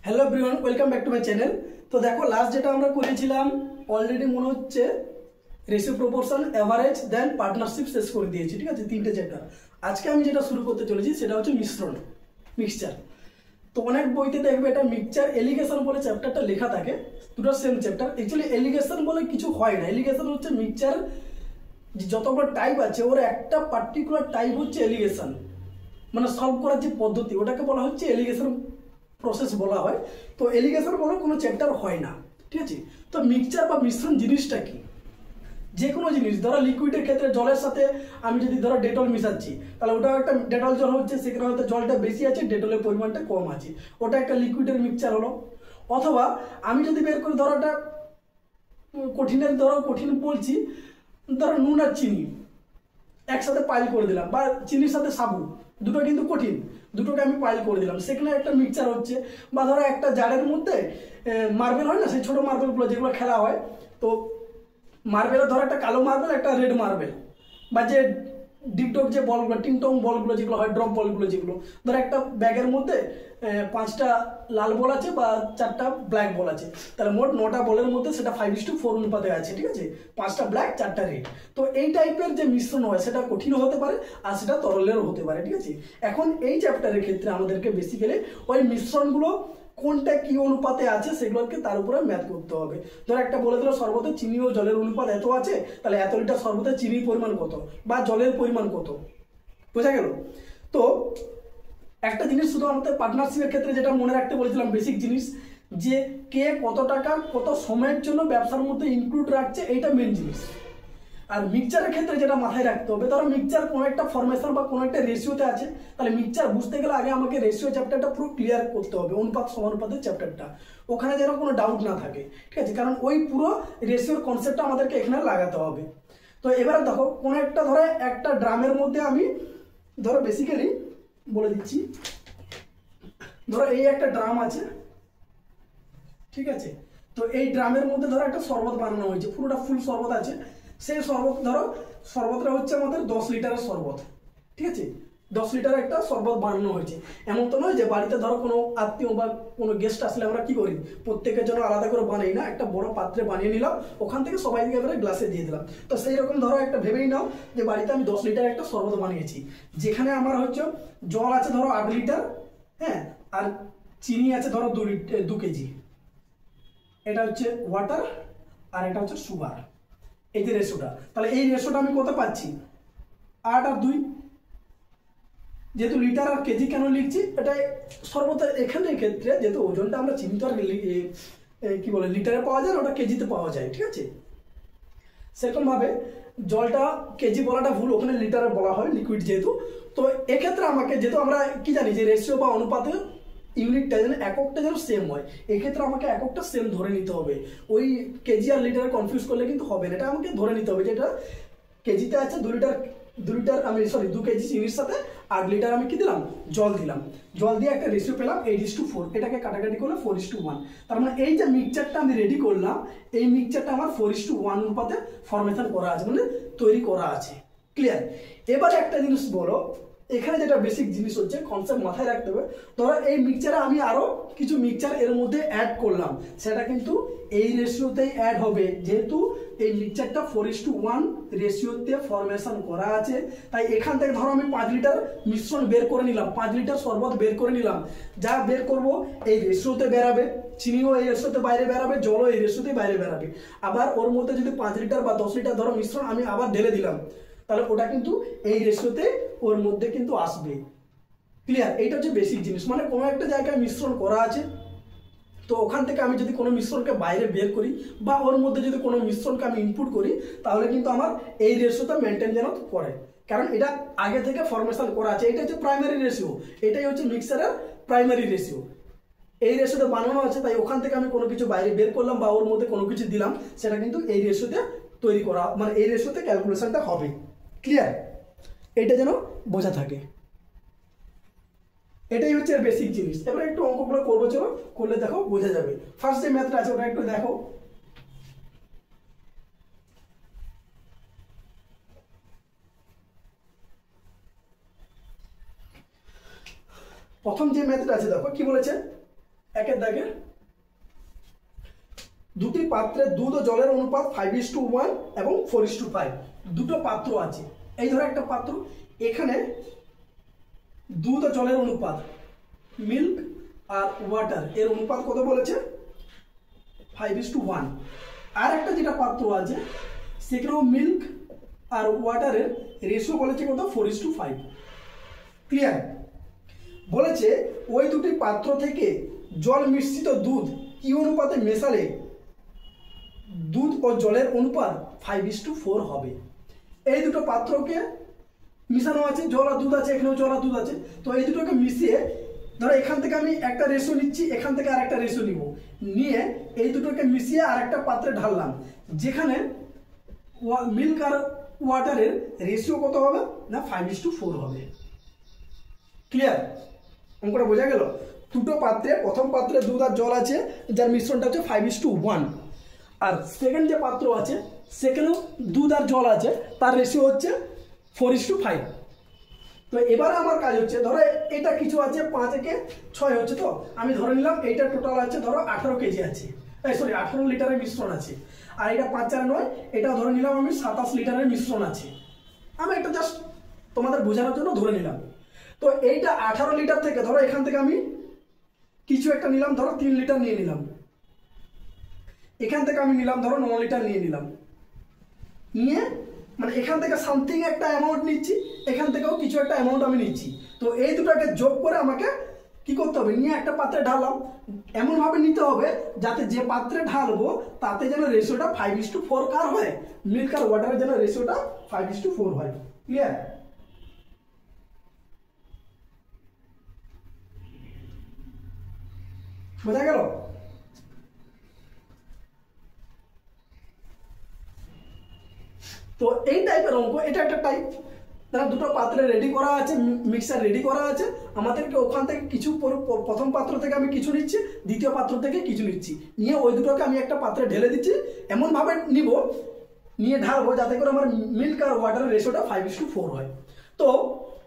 Hello everyone, welcome back to my channel. তো দেখো, last যেটা আমরা করেছিলাম অলরেডি মনে হচ্ছে রেশিও, প্রপোর্শন, এভারেজ, দেন পার্টনারশিপ শেষ করে দিয়েছি। ঠিক আছে, তিনটে চ্যাপ্টার। আজকে আমি যেটা শুরু করতে চলেছি সেটা হচ্ছে মিশ্রণ, মিক্সচার। তো অনেক বইতে দেখবে এটা মিক্সচার এলিগেশন বলে চ্যাপ্টারটা লেখা থাকে, দুটো সেম চ্যাপ্টার। অ্যাকচুয়ালি এলিগেশন বলে কিছু হয় না। এলিগেশন হচ্ছে মিক্সচার যতগুলো টাইপ আছে ওর একটা পার্টিকুলার টাইপ হচ্ছে এলিগেশন, মানে সলভ করার যে পদ্ধতি ওটাকে বলা হচ্ছে এলিগেশন প্রসেস বলা হয়। তো এলিগেশন বলে কোনো চ্যাপ্টার হয় না। ঠিক আছে, তো মিক্সচার বা মিশ্রণ জিনিসটা কি? যে কোনো জিনিস, ধরো লিকুইডের ক্ষেত্রে জলের সাথে আমি যদি ধরো ডেটল মিশাচ্ছি, তাহলে ওটা একটা ডেটল জল হচ্ছে, সেখানে হয়তো জলটা বেশি আছে, ডেটলের পরিমাণটা কম আছে, ওটা একটা লিকুইডের মিক্সচার হলো। অথবা আমি যদি বের করি, ধরো একটা কঠিনের, ধরো কঠিন বলছি, ধরো নুন আর চিনি একসাথে পাইল করে দিলাম, বা চিনির সাথে সাবু, দুটো কিন্তু কঠিন, দুটোকে আমি পাইল করে দিলাম, সেখানে একটা মিক্সচার হচ্ছে। বা ধরো একটা জারের মধ্যে মার্বেল হয় না, সেই ছোটো মার্বেলগুলো যেগুলো খেলা হয়, তো মার্বেলের ধরো একটা কালো মার্বেল, একটা রেড মার্বেল, বা যে ডিপটপ যে বলগুলো, টিংটং বলগুলো যেগুলো হয়, ড্রপ বলগুলো যেগুলো, ধরো একটা ব্যাগের মধ্যে 5টা লাল বল আছে বা 4টা ব্ল্যাক বল আছে, তাহলে মোট 9টা বলের মধ্যে সেটা 5:4 অনুপাতে আছে। ঠিক আছে, 5টা ব্ল্যাক 4টা রেড। তো এই টাইপের যে মিশ্রণ হয় সেটা কঠিনও হতে পারে আর সেটা তরলেরও হতে পারে। ঠিক আছে, এখন এই চ্যাপ্টারের ক্ষেত্রে আমাদেরকে বেসিক্যালি ওই মিশ্রণগুলো কোনটা কি অনুপাতে আছে সেগুলোকে তার উপরে ম্যাথ করতে হবে। ধর একটা বলে দিল শরবতে চিনি ও জলের অনুপাত এত আছে, তাহলে এত লিটার শরবতে চিনির পরিমাণ কত বা জলের পরিমাণ কত, বোঝা গেল? তো একটা জিনিস শুধু আমাদের পার্টনারশিপের ক্ষেত্রে যেটা মনে রাখতে বলেছিলাম, বেসিক জিনিস, যে কে কত টাকা কত সময়ের জন্য ব্যবসার মধ্যে ইনক্লুড রাখছে, এইটা মেন জিনিস। আর মিক্সচারের ক্ষেত্রে যেটা মাথায় রাখতে হবে, ধরো মিক্সচার কোনো একটা ফরমেশন বা কোনো একটা রেশিওতে আছে, তাহলে মিক্সচার বুঝতে গেলে আগে আমাকে রেশিও চ্যাপ্টারটা পুরো ক্লিয়ার করতে হবে, অনুপাত সমানুপাতের চ্যাপ্টারটা, ওখানে যেন কোনো ডাউট না থাকে। ঠিক আছে, কারণ ওই পুরো রেশিওর কনসেপ্টটা আমাদেরকে এখানে লাগাতে হবে। তো এবারে দেখো, কোনো একটা ধরো একটা ড্রামের মধ্যে আমি ধরো বেসিক্যালি বলে দিচ্ছি, ধরো এই একটা ড্রাম আছে, ঠিক আছে, তো এই ড্রামের মধ্যে ধরো একটা শরবত বানানো হয়েছে, পুরোটা ফুল শরবত আছে। সেই শরবত ধরো, শরবতটা হচ্ছে আমাদের 10 লিটারের শরবত। ঠিক আছে, 10 লিটারের একটা শরবত বানানো হয়েছে। এমন তো নয় যে বাড়িতে ধরো কোনো আত্মীয় বা কোনো গেস্ট আসলে আমরা কি করি, প্রত্যেকের জন্য আলাদা করে বানাই না, একটা বড় পাত্রে বানিয়ে নিলাম, ওখান থেকে সবাইকে এবারে গ্লাসে দিয়ে দিলাম। তো সেই রকম ধরো একটা ভেবেই নাও যে বাড়িতে আমি 10 লিটার একটা শরবত বানিয়েছি, যেখানে আমার হচ্ছে জল আছে ধরো 8 লিটার, হ্যাঁ, আর চিনি আছে ধরো 2 কেজি, এটা হচ্ছে ওয়াটার আর এটা হচ্ছে সুগার, এই যে রেশোটা। তাহলে এই রেশোটা আমি কত পাচ্ছি, 8 আর 2। যেহেতু লিটার আর কেজি কেন লিখছি, এটা সর্বদা এখানে ক্ষেত্রে যেহেতু ওজনটা আমরা চিনি তো আর কি বলে লিটারে পাওয়া যায় না, ওটা কেজিতে পাওয়া যায়। ঠিক আছে, সেরকম ভাবে জলটা কেজি বলাটা ভুল, ওখানে লিটারে বলা হয় লিকুইড যেহেতু। তো এক্ষেত্রে আমাকে, যেহেতু আমরা কি জানি যে রেশিও বা অনুপাতে ইউনিটটা যেন এককটা যেন সেম হয়, এক্ষেত্রে আমাকে এককটা সেম ধরে নিতে হবে। ওই কেজি আর লিটারে কনফিউজ করলে কিন্তু হবে না, এটা আমাকে ধরে নিতে হবে যে এটা কেজিতে আছে 2 লিটার আমি 2 কেজি চিনির সাথে 8 লিটার আমি কি দিলাম, জল দিলাম, জল দিয়ে একটা রেশিও পেলাম 8:4, এটাকে কাটাকাটি করলে 4:1। তার মানে এই যে মিক্সচারটা আমি রেডি করলাম, এই মিক্সচারটা আমার 4:1 অনুপাতে ফরমেশন করা আছে, মানে তৈরি করা আছে। ক্লিয়ার? এবারে একটা জিনিস বলো, এখানে যেটা বেসিক জিনিস হচ্ছে কনসেপ্ট মাথায় রাখতে হবে, ধরো এই মিক্সচারে আমি আরো কিছু মিক্সচার এর মধ্যে অ্যাড করলাম, সেটা কিন্তু এই রেশিওতেই অ্যাড হবে, যেহেতু এই মিক্সচারটা 4:1 রেশিওতে ফরমেশন করা আছে। তাই এখান থেকে ধরো আমি 5 লিটার মিশ্রণ বের করে নিলাম, 5 লিটার শরবত বের করে নিলাম, যা বের করব এই রেশিওতে বেরাবে, চিনিও এই রেশিওতে বাইরে বেরাবে, জলও এই রেশিওতে বাইরে বেরাবে। আবার ওর মধ্যে যদি 5 লিটার বা 10 লিটার ধরো মিশ্রণ আমি আবার ঢেলে দিলাম, তাহলে ওটা কিন্তু এই রেশিওতে ওর মধ্যে কিন্তু আসবে। ক্লিয়ার? এইটা হচ্ছে বেসিক জিনিস, মানে কোনো একটা জায়গায় মিশ্রণ করা আছে, তো ওখান থেকে আমি যদি কোনো মিশ্রণকে বাইরে বের করি বা ওর মধ্যে যদি কোনো মিশ্রণকে আমি ইনপুট করি, তাহলে কিন্তু আমার এই রেশিওটা মেনটেন যেন করে, কারণ এটা আগে থেকে ফরমেশন করা আছে। এটা হচ্ছে প্রাইমারি রেশিও, এটাই হচ্ছে মিক্সারের প্রাইমারি রেশিও, এই রেশিওতে বানানো আছে। তাই ওখান থেকে আমি কোনো কিছু বাইরে বের করলাম বা ওর মধ্যে কোনো কিছু দিলাম, সেটা কিন্তু এই রেশিওতে তৈরি করা, মানে এই রেশিওতে ক্যালকুলেশনটা হবে। ক্লিয়ার? এটা যেন বোঝা থাকে, এটাই হচ্ছে বেসিক জিনিস। এবার একটু অঙ্কগুলো করবো, চলো করলে দেখো বোঝা যাবে। ফার্স্ট যে ম্যাথটা আছে ওটা একটু দেখো। প্রথম যে ম্যাথটা আছে দেখো কি বলেছে, একের দাগে দুটি পাত্রে দুধ ও জলের অনুপাত 5:1 এবং 4:5। দুটো পাত্র আছে, এই ধরো একটা পাত্র, এখানে দুধ ও জলের অনুপাত মিল্ক আর ওয়াটার এর অনুপাত কত বলেছে 5:1। আর একটা যেটা পাত্র আছে সেখানেও মিল্ক আর ওয়াটারের রেশিও বলেছে কত 4:5। ক্লিয়ার? বলেছে ওই দুটি পাত্র থেকে জল মিশ্রিত দুধ কি অনুপাতে মেশালে দুধ ও জলের অনুপাত 5:4 হবে। এই দুটো পাত্রকে মিশানো আছে, জল আর দুধ আছে, এখানেও জল আর দুধ আছে। তো এই দুটোকে মিশিয়ে ধরো এখান থেকে আমি একটা রেশিও নিচ্ছি, এখান থেকে আর একটা রেশিও নিব, নিয়ে এই দুটোকে মিশিয়ে আর একটা পাত্রে ঢাললাম, যেখানে মিল্ক আর ওয়াটারের রেশিও কত হবে না 5:4 হবে। ক্লিয়ার? অঙ্কটা বোঝা গেল? দুটো পাত্রে, প্রথম পাত্রে দুধ আর জল আছে যার মিশ্রণটা হচ্ছে 5:1, আর সেকেন্ড যে পাত্র আছে সেখানেও দুধ আর জল আছে, তার রেশিও হচ্ছে 4:5। তো এবারে আমার কাজ হচ্ছে ধরো এটা কিছু আছে 5:6 হচ্ছে, তো আমি ধরে নিলাম এইটা টোটাল আছে ধরো 18 কেজি আছে, সরি 18 লিটারের মিশ্রণ আছে, আর এটা 5/9 এটা ধরে নিলাম আমি 27 লিটারের মিশ্রণ আছে। আমি এটা জাস্ট তোমাদের বোঝানোর জন্য ধরে নিলাম। তো এইটা 18 লিটার থেকে ধরো এখান থেকে আমি কিছু একটা নিলাম, ধরো 3 লিটার নিয়ে নিলাম, এখান থেকে আমি নিলাম ধরো 9 লিটার নিয়ে নিলাম, নিয়ে মানে এখান থেকে সামথিং একটা অ্যামাউন্ট নিচ্ছি, এখান থেকেও কিছু একটা অ্যামাউন্ট আমি নিচ্ছি। তো এই দুটাকে যোগ করে আমাকে কি করতে হবে, নিয়ে একটা পাত্রে ঢাললাম। এমনভাবে নিতে হবে যাতে যে পাত্রে ঢালবো তাতে যেন রেশিওটা 5:4 কার হয়, মিল্ক আর ওয়াটারের যেন রেশিওটা 5:4 হয়। ক্লিয়ার? বোঝা গেল? তো এই টাইপের অঙ্ক, এটা একটা টাইপ। তারা দুটো পাত্রে রেডি করা আছে, মিক্সার রেডি করা আছে, আমাদেরকে ওখান থেকে কিছু প্রথম পাত্র থেকে আমি কিছু নিচ্ছি, দ্বিতীয় পাত্র থেকে কিছু নিচ্ছি, নিয়ে ওই দুটোকে আমি একটা পাত্রে ঢেলে দিচ্ছি, এমনভাবে নিব, নিয়ে ঢালবো যাতে করে আমার মিল্ক আর ওয়াটারের রেশিওটা 5:4 হয়। তো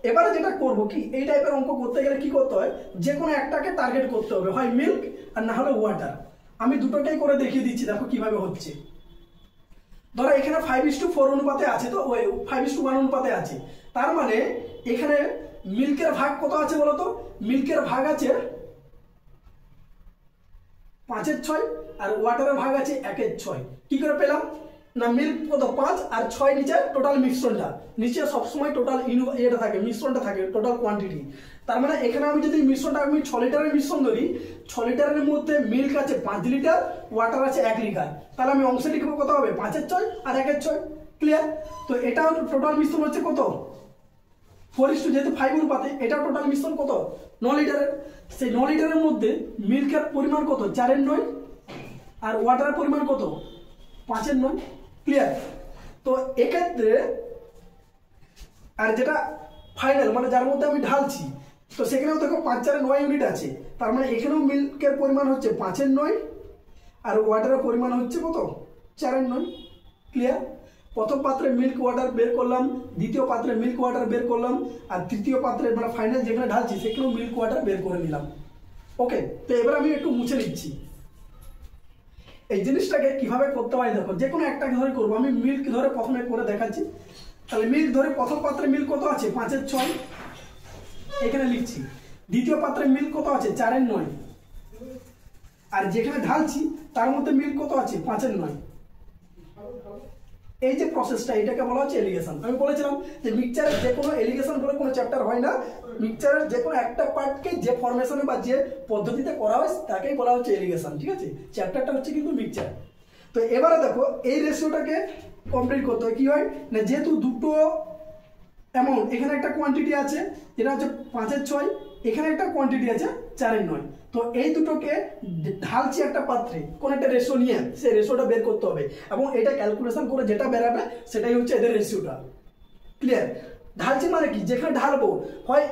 এবারে যেটা করবো কি, এই টাইপের অঙ্ক করতে গেলে কি করতে হয়, যে কোনো একটাকে টার্গেট করতে হবে, হয় মিল্ক আর না হলে ওয়াটার। আমি দুটোটাই করে দেখিয়ে দিচ্ছি, দেখো কিভাবে হচ্ছে। ধরো এখানে 5:4 অনুপাতে আছে, তো ওই 5:1 অনুপাতে আছে, তার মানে এখানে মিল্কের ভাগ কত আছে বলতো, মিল্কের ভাগ আছে 5/6 আর ওয়াটারের ভাগ আছে 1/6। কি করে পেলাম না, মিল্ক কত 5 আর 6 নিচে টোটাল মিশ্রণটা, নিচে সবসময় টোটাল এটা থাকে, মিশ্রণটা থাকে, টোটাল কোয়ান্টিটি। তার মানে এখানে আমি যদি মিশ্রণটা আমি 6 লিটারের মিশ্রণ ধরি, 6 লিটারের মধ্যে মিল্ক আছে 5 লিটার, ওয়াটার আছে 1 লিটার, তাহলে আমি অংশে লিখবো কত হবে 5/6 আর 1/6। ক্লিয়ার? তো এটা টোটাল মিশ্রণ হচ্ছে কত 4:, যেহেতু 5 অনুপাতে, এটা টোটাল মিশ্রণ কত 9 লিটারের। সেই 9 লিটারের মধ্যে মিল্কের পরিমাণ কত 4/9 আর ওয়াটারের পরিমাণ কত 5/9। ক্লিয়ার? তো এক্ষেত্রে আর যেটা ফাইনাল মানে যার মধ্যে আমি ঢালছি, তো সেখানেও দেখো 5/9 ইউনিট আছে, তার মানে এখানেও মিল্কের পরিমাণ হচ্ছে 5/9 আর ওয়াটারের পরিমাণ হচ্ছে কত 4/9। ক্লিয়ার? প্রথম পাত্রে মিল্ক ওয়াটার বের করলাম, দ্বিতীয় পাত্রে মিল্ক ওয়াটার বের করলাম, আর তৃতীয় পাত্রে মানে ফাইনাল যেখানে ঢালছি সেখানেও মিল্ক ওয়াটার বের করে নিলাম। ওকে, তো এবার আমি একটু মুছে নিচ্ছি। এই জিনিসটাকে কিভাবে করতে হয় দেখো, যে কোনো একটা ধরে করবো, আমি মিল্ক ধরে প্রথমে করে দেখাচ্ছি। তাহলে মিল্ক ধরে প্রথম পাত্রে মিল্ক কত আছে 5/6 এখানে লিখছি, দ্বিতীয় পাত্রে মিল্ক কত আছে 4/9, আর যেখানে ঢালছি তার মধ্যে মিল্ক কত আছে 5/9। এই যে প্রসেসটা, এটাকে বলা হচ্ছে এলিগেশন। আমি বলেছিলাম যে মিক্সচারের যে কোনো এলিগেশন বলে কোনো চ্যাপ্টার হয় না, মিক্সচারের যে কোনো একটা পার্টকে যে ফরমেশনে বা যে পদ্ধতিতে করা হয় তাকেই বলা হচ্ছে এলিগেশন। ঠিক আছে? চ্যাপ্টারটা হচ্ছে কিন্তু মিক্সচার। তো এবারে দেখো এই রেশিওটাকে কমপ্লিট করতে হয়, কি হয় না, যেহেতু দুটো অ্যামাউন্ট, এখানে একটা কোয়ান্টিটি আছে যেটা হচ্ছে 5/6, এখানে একটা কোয়ান্টিটি আছে 4/9, তো এই দুটোকে ঢালছি একটা পাত্রে, কোন একটা রেশিও নিয়ে সেই রেশিওটা বের করতে হবে, এবং এটা ক্যালকুলেশন করে যেটা বেরাবে সেটাই হচ্ছে এদের রেশিওটা। ক্লিয়ার? ঢালছি মানে কি, যেখানে ঢালবো হয়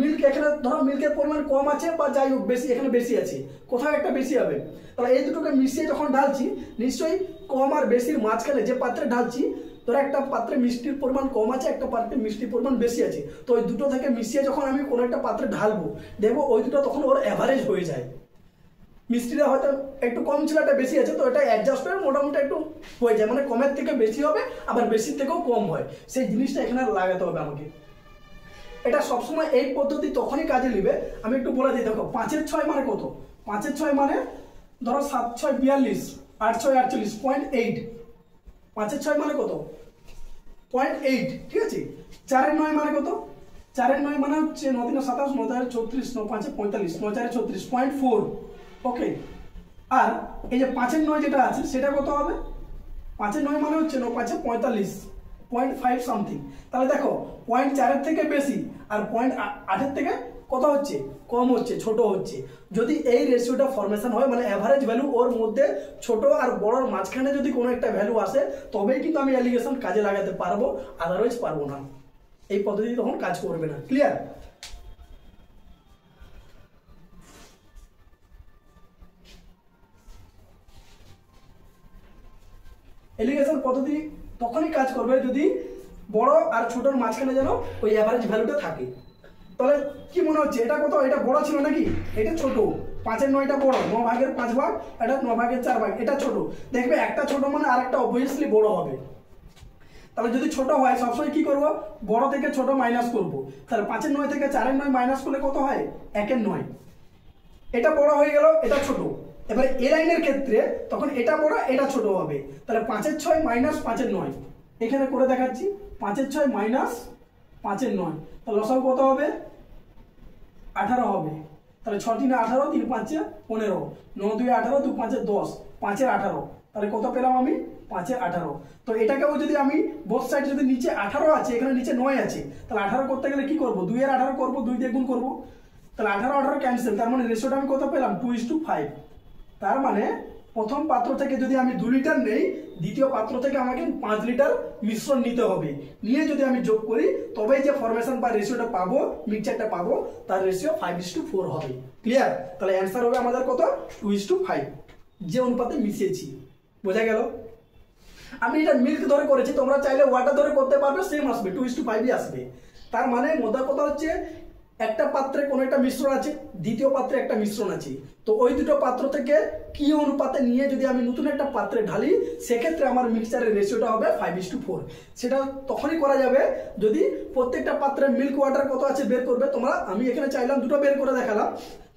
মিল্ক, এখানে ধরো মিল্কের পরিমাণ কম আছে বা যাই হোক বেশি, এখানে বেশি আছে, কোথাও একটা বেশি হবে, তাহলে এই দুটোকে মিশিয়ে যখন ঢালছি নিশ্চয়ই কম আর বেশির মাঝখানে যে পাত্রে ঢালছি, ধরো একটা পাত্রে মিষ্টির পরিমাণ কম আছে, একটা পাত্রে মিষ্টির পরিমাণ বেশি আছে, তো ওই দুটো থেকে মিশিয়ে যখন আমি কোনো একটা পাত্রে ঢালবো দেখবো ওই দুটো তখন ওর অ্যাভারেজ হয়ে যায়। মিষ্টিটা হয়তো একটু কম ছিল, এটা বেশি আছে, তো এটা অ্যাডজাস্ট করে মোটামুটি একটু হয়ে যায়, মানে কমের থেকে বেশি হবে আবার বেশির থেকেও কম হয়, সেই জিনিসটা এখানে লাগাতে হবে আমাকে। এটা সবসময় এই পদ্ধতি তখনই কাজে নেবে। আমি একটু বলে দিই, দেখো 5 এর 6 মানে কত? 5 এর 6 মানে ধরো 7 6 42, 8 6 48, 0.8। 5 এর 6 মানে কত? 0.8, ঠিক আছে। 4 এর 9 মানে কত? 4 এর 9 মানে হচ্ছে 9 3 27, 9 4 34, 9 5 45, 9 4 36, 0.4। ওকে, আর এই যে 5 এর 9 যেটা আছে সেটা কত হবে? 5 এর 9 মানে হচ্ছে 9 5 45, 0.5 সামথিং। তাহলে দেখো 0.4 এর থেকে বেশি আর 0.8 এর থেকে কত হচ্ছে? কম হচ্ছে, ছোট হচ্ছে। যদি এই রেশিওটা ফরমেশন হয়, মানে অ্যাভারেজ ভ্যালু ওর মধ্যে ছোট আর বড়র মাঝখানে যদি কোনো একটা ভ্যালু আসে, তবেই কিন্তু আমি অ্যালিগেশন কাজে লাগাতে পারবো, আদারওয়াইজ পারবো না। এই পদ্ধতি তখন কাজ করবে না। ক্লিয়ার? এলিগেশন পদ্ধতি তখনই কাজ করবে যদি বড় আর ছোটর মাঝখানে যেন ওই অ্যাভারেজ ভ্যালুটা থাকে। তাহলে কি মনে হচ্ছে এটা কত? এটা বড় ছিল নাকি? এটা ছোট। 5 এর 9টা বড়, 9 ভাগের 5 ভাগ, এটা 9 ভাগের 4 ভাগ, এটা ছোট। দেখবে একটা ছোট মানে আরেকটা অবভিয়াসলি বড় হবে। তাহলে যদি ছোট হয় সবসময় কি করব? বড় থেকে ছোট মাইনাস করব। তাহলে 5 এর 9 থেকে 4 এর 9 মাইনাস করলে কত হয়? 1 এর 9। এটা বড় হয়ে গেল, এটা ছোট। এবারে এ লাইনের ক্ষেত্রে তখন এটা বড়, এটা ছোট হবে। তাহলে 5 এর 6 মাইনাস 5 এর 9 এখানে করে দেখাচ্ছি। 5 এর 6 মাইনাস 5 এর 9, তাহলে লসাগু কত হবে? 18 হবে। তাহলে 6 3 18, 3 5 15, 9 2 18, 2 5 10, 5 এর 18। তাহলে কত পেলাম আমি? 5 এর 18। তো এটাকেও যদি আমি বোথ সাইড, যদি নিচে 18 আছে এখানে নিচে 9 আছে, তাহলে 18 করতে গেলে কি করব? 2 এর 18 করব, 2 দিয়ে গুণ করব। তাহলে 18 18 ক্যান্সেল, তার মানে রেশিওটা আমি কত পেলাম? 2:5। তার মানে প্রথম পাত্র থেকে যদি আমি 2 লিটার নেই, দ্বিতীয় পাত্র থেকে আমাকে 5 লিটার মিশ্রণ নিতে হবে। নিয়ে যদি আমি যোগ করি তবেই যে ফরমেশন বা রেশিওটা পাবো, মিক্সচারটা পাবো, তার রেশিও 5:4 হবে। ক্লিয়ার? তাহলে অ্যান্সার হবে আমাদের কত? 2:5, যে অনুপাতে মিশিয়েছি। বোঝা গেল? আমি এটা মিল্ক ধরে করেছি, তোমরা চাইলে ওয়াটার ধরে করতে পারবে, সেম আসবে, 2:5ই আসবে। তার মানে মোদ্দা কথা হচ্ছে একটা পাত্রে কোনো একটা মিশ্রণ আছে, দ্বিতীয় পাত্রে একটা মিশ্রণ আছে, তো ওই দুটো পাত্র থেকে কি অনুপাতে নিয়ে যদি আমি নতুন একটা পাত্রে ঢালি, সেক্ষেত্রে আমার মিক্সচারের রেশিওটা হবে 5:4। সেটা তখনই করা যাবে যদি প্রত্যেকটা পাত্রে মিল্ক ওয়াটার কত আছে বের করবে তোমরা। আমি এখানে চাইলাম দুটো বের করে দেখালাম,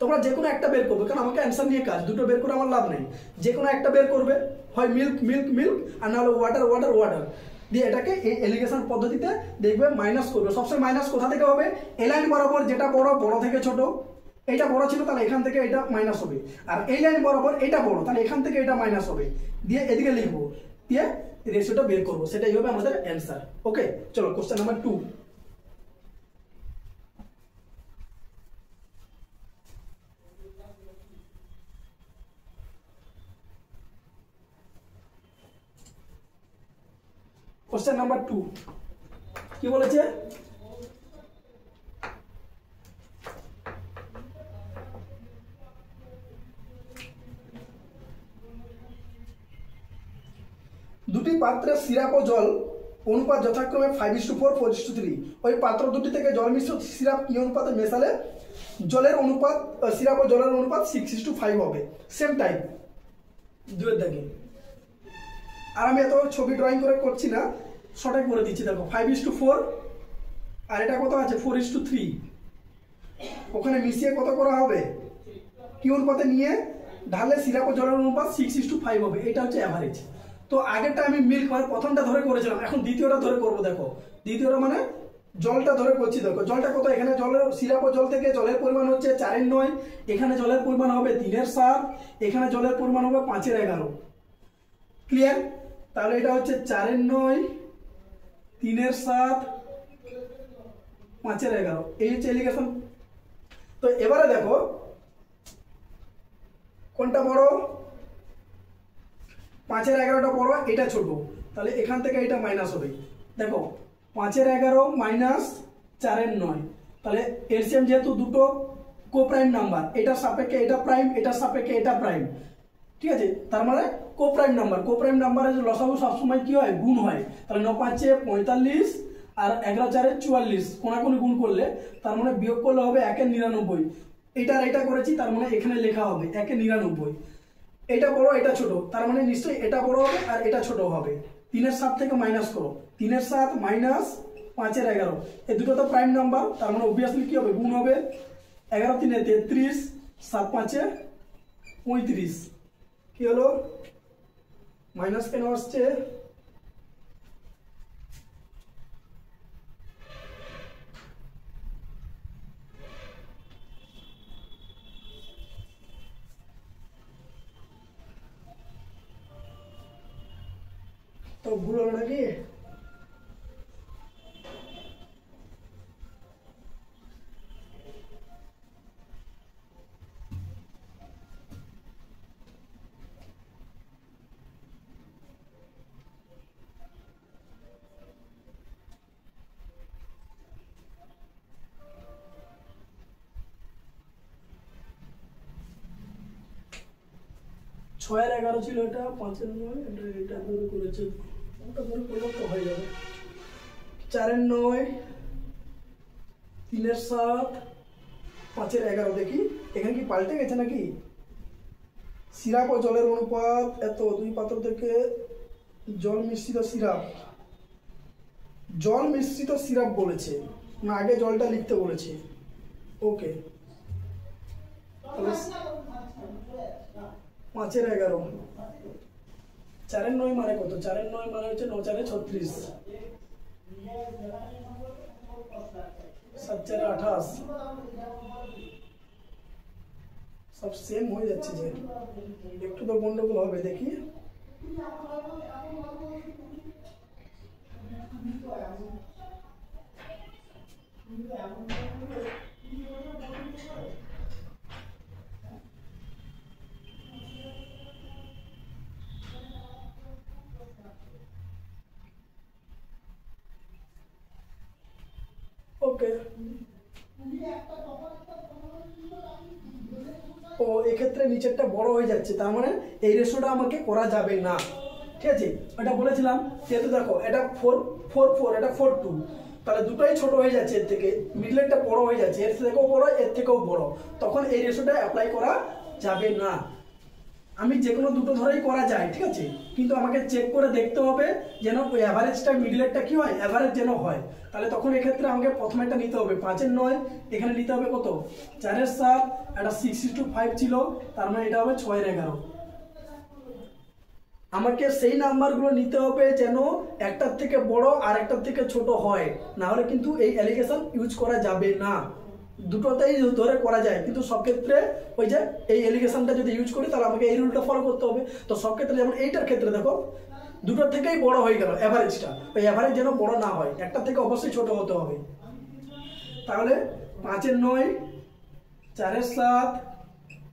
তোমরা যে কোনো একটা বের করবে, কারণ আমাকে অ্যান্সার নিয়ে কাজ, দুটো বের করে আমার লাভ নেই। যে কোনো একটা বের করবে, হয় মিল্ক মিল্ক মিল্ক আর নাহলে ওয়াটার ওয়াটার ওয়াটার, দিয়ে এটাকে এই এলিগেশন পদ্ধতিতে দেখবে মাইনাস করবে। সবসময় মাইনাস কোথা থেকে হবে? এ লাইন বরাবর যেটা বড়, বড় থেকে ছোট, এইটা বড় ছিল তাহলে এখান থেকে এটা মাইনাস হবে, আর এই লাইন বরাবর এটা বড়, তাহলে এখান থেকে এটা মাইনাস হবে, দিয়ে এদিকে লিখবো, দিয়ে রেশিওটা বের করবো, সেটাই হবে আমাদের অ্যান্সার। ওকে, চলো কোশ্চেন নাম্বার 2। কোশ্চেন নাম্বার 2 কি বলেছে? দুটি পাত্রে সিরাপ ও জল অনুপাত যথাক্রমে 5:4, 4:3। ওই পাত্র দুটি থেকে জল মিশ্র সিরাপ কি অনুপাতে মেশালে জলের অনুপাত, সিরাপ ও জলের অনুপাত 6:5 হবে। সেম টাইপ দুয়ের দাগে। আর আমি এত ছবি ড্রয়িং করে করছি না, শর্টে করে দিচ্ছি। দেখো 5:4 আর এটা কত আছে? 4:3। ওখানে মিশিয়ে কত করা হবে? কি অনুপাতে নিয়ে ঢালে সিরাপ ও জলের অনুপাত 6:5 হবে। এটা হচ্ছে অ্যাভারেজ। তো আগেরটা আমি মিল্ক মানে প্রথমটা ধরে করেছিলাম, এখন দ্বিতীয়টা ধরে করবো। দেখো দ্বিতীয়টা মানে জলটা ধরে করছি। দেখো জলটা কত? এখানে জলের সিরাপ ও জল থেকে জলের পরিমাণ হচ্ছে 4:9, এখানে জলের পরিমাণ হবে 3:7, এখানে জলের পরিমাণ হবে 5:11। ক্লিয়ার? তাহলে এটা হচ্ছে 4:9, 3:7, 5:11, এই হচ্ছে এলিগেশন। তো এবারে দেখো কোনটা বড়? 5:11টা বড়, এটা ছোট, তাহলে এখান থেকে এটা মাইনাস হবে। দেখো 5:11 মাইনাস 4:9, তাহলে এলসিএম যেহেতু দুটো কোপ্রাইম নাম্বার, এটার সাপেক্ষে এটা প্রাইম, এটার সাপেক্ষে এটা প্রাইম, ঠিক আছে? তার মানে কোপ্রাইম নাম্বার, কোপ্রাইম নাম্বারের লসাগু সবসময় কি হয়? গুণ হয়। তাহলে 9 5 45 আর 11 4 44, কোনাকুনি গুণ করলে তার মানে বিয়োগ করলে হবে 1 99। এটার এটা করেছি, তার মানে এখানে লেখা হবে 1/99। এটা বড় এটা ছোট, তার মানে নিশ্চয়ই এটা বড় হবে আর এটা ছোট হবে। 3-এর 7 থেকে মাইনাস করো, 3-এর 7 মাইনাস 5-এর 11, এই দুটো তো প্রাইম নাম্বার, তার মানে অবভিয়াসলি কি হবে, গুণ হবে। 11-3 33, 7-5 35, কি হলো মাইনাস কেন আসছে? তো ভুল হলো নাকি? ছয়ের 11 ছিল, এটা 5-এর 9, এটা ধরে করেছে, ওটা ধরে করলে তো হয়ে যাবে। 4-এর 9, 3-এর 7, 5-এর 11, দেখি এখানে কি পাল্টে গেছে নাকি? সিরাপ ও জলের অনুপাত এত, 2 পাত্র থেকে জল মিশ্রিত সিরাপ, জল মিশ্রিত সিরাপ বলেছে না, আগে জলটা লিখতে বলেছে। ওকে, 5-এর 11, 4-এর 9 মানে কত? 4-এর 9 মানে হচ্ছে 9-4 36, 7-4 28, সব সেম হয়ে যাচ্ছে যে, একটু তো গন্ডগোল হবে, দেখি। ওকে, ও এক্ষেত্রে নিচেরটা বড় হয়ে যাচ্ছে, তার মানে এই রেশিওটা আমাকে করা যাবে না, ঠিক আছে? এটা বলেছিলাম, যেহেতু দেখো এটা 4-4-4, এটা 4-2, তাহলে দুটোই ছোট হয়ে যাচ্ছে, এর থেকে মিডলেরটা বড় হয়ে যাচ্ছে, এর থেকেও বড় এর থেকেও বড়, তখন এই রেশিওটা অ্যাপ্লাই করা যাবে না। আমি যে কোনো দুটো ধরেই করা যায়, ঠিক আছে, কিন্তু আমাকে চেক করে দেখতে হবে যেন ওই অ্যাভারেজটা মিডলেরটা কি হয়, অ্যাভারেজ যেন হয়। তাহলে তখন এক্ষেত্রে আমাকে প্রথমে একটা নিতে হবে 5-এর 9, এখানে নিতে হবে কত, 4-এর 7, একটা 6:5 ছিল, তার মানে এটা হবে 6-এর 11। আমাকে সেই নাম্বারগুলো নিতে হবে যেন একটার থেকে বড় আর একটার থেকে ছোট হয়, না হলে কিন্তু এই অ্যালিগেশন ইউজ করা যাবে না। দুটোতেই ধরে করা যায়, কিন্তু সব ক্ষেত্রে ওই যে এই অ্যালিগেশনটা যদি ইউজ করি তাহলে আমাকে এই রুলটা ফলো করতে হবে। তো সব ক্ষেত্রে যেমন এইটার ক্ষেত্রে দেখো দুটোর থেকেই বড় হয়ে গেল অ্যাভারেজটা, ওই অ্যাভারেজ যেন বড় না হয়, একটা থেকে অবশ্যই ছোট হতে হবে। তাহলে 5-এর 9, 4-এর 7,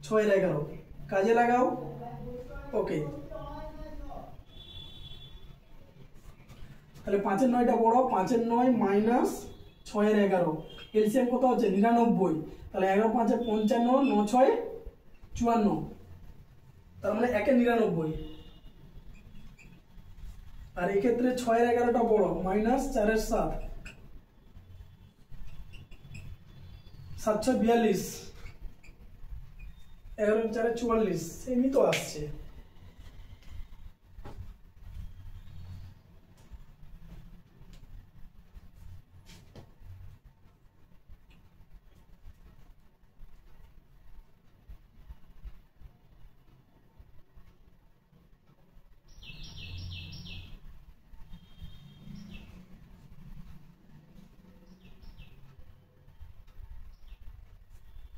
6-এর 11 কাজে লাগাও। ওকে, তাহলে 5-এর 9টা বড়, 5-এর 9 মাইনাস 6-এর 11, এলসিএম কত হচ্ছে 99, তাহলে 11-5 55, 9-6 54, তার মানে 1-99। আর এক্ষেত্রে 6-এর 11টা বড়, মাইনাস 4-এর 7, 7-6-42, 11-4 44, সেমই তো আসছে।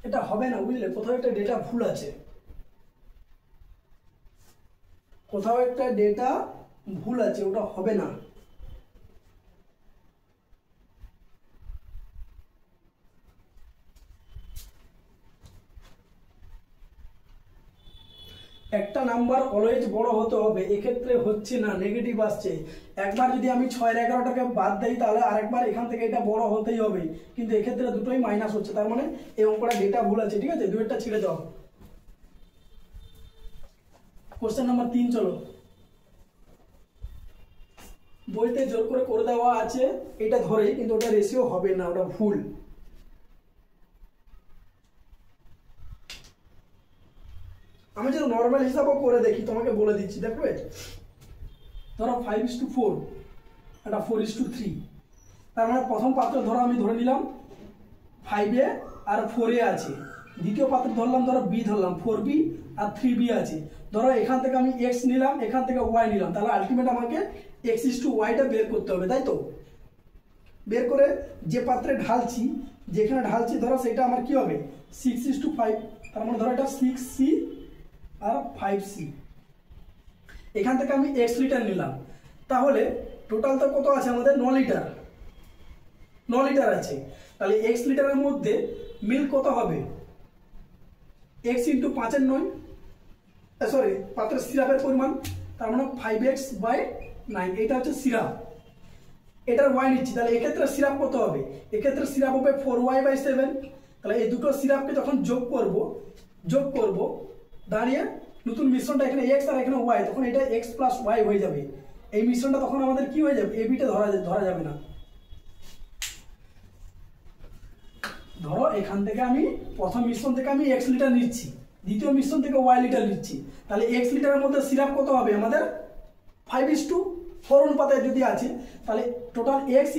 এটা হবে না, বুঝলে, কোথাও একটা ডেটা ভুল আছে, কোথাও একটা ডেটা ভুল আছে, ওটা হবে না। একটা নাম্বার অলওয়েজ বড় হতে হবে, এক্ষেত্রে হচ্ছে না, নেগেটিভ আসছে। একবার যদি আমি 6-এর 11টাকে বাদ দেই তাহলে আরেকবার এখান থেকে এটা বড় হতেই হবে, কিন্তু এক্ষেত্রে দুটোই মাইনাস হচ্ছে, তার মানে এই অঙ্কটা ডেটা ভুল আছে, ঠিক আছে, দুইটা ছেড়ে দাও। কোশ্চেন নাম্বার 3 চলো। বইতে জোর করে দেওয়া আছে এটা ধরেই, কিন্তু ওটা রেশিও হবে না, ওটা ভুল। নর্মাল হিসাবও করে দেখি, তোমাকে বলে দিচ্ছি। দেখবে ধরো 5:4 এটা 4:3, তার মানে প্রথম পাত্র ধরো আমি ধরে নিলাম 5A আর 4A আছে, দ্বিতীয় পাত্র ধরলাম ধরো B ধরলাম 4B আর 3B আছে। ধরো এখান থেকে আমি x নিলাম, এখান থেকে y নিলাম, তাহলে আলটিমেট আমাকে x:y টা বের করতে হবে, তাই তো? বের করে যে পাত্রে ঢালছি, যেখানে ঢালছি ধরো সেটা আমার কি হবে 6:5, তার মানে ধরো এটা 6C আর 5C। এখান থেকে আমি x লিটার নিলাম, তাহলে টোটাল তো কত আছে আমাদের 9 লিটার, 9 লিটার আছে। তাহলে x লিটারের মধ্যে মিল্ক কত হবে x × 5/9, সরি পাত্রের সিরাপের পরিমাণ, তার মানে 5x/9, এটা হচ্ছে সিরাপ। এটার y নিচ্ছি, তাহলে এক্ষেত্রে সিরাপ কত হবে? এক্ষেত্রে সিরাপ হবে 4y/7। তাহলে এই দুটো সিরাপকে যখন যোগ করব দাঁড়িয়ে নতুন মিশ্রণটা এখানে x আর এখানে y, তখন এটা x+y হয়ে যাবে। এই মিশ্রণটা তখন আমাদের কি হয়ে যাবে, এবিটা ধরা যাবে না। ধরো এখান থেকে আমি প্রথম মিশ্রণ থেকে আমি x লিটার নিচ্ছি, দ্বিতীয় মিশ্রণ থেকে y লিটার নিচ্ছি, তাহলে x লিটারের মধ্যে সিরাপ কত হবে আমাদের 5:4 অনুপাতে যদি আছে, তাহলে টোটাল x ×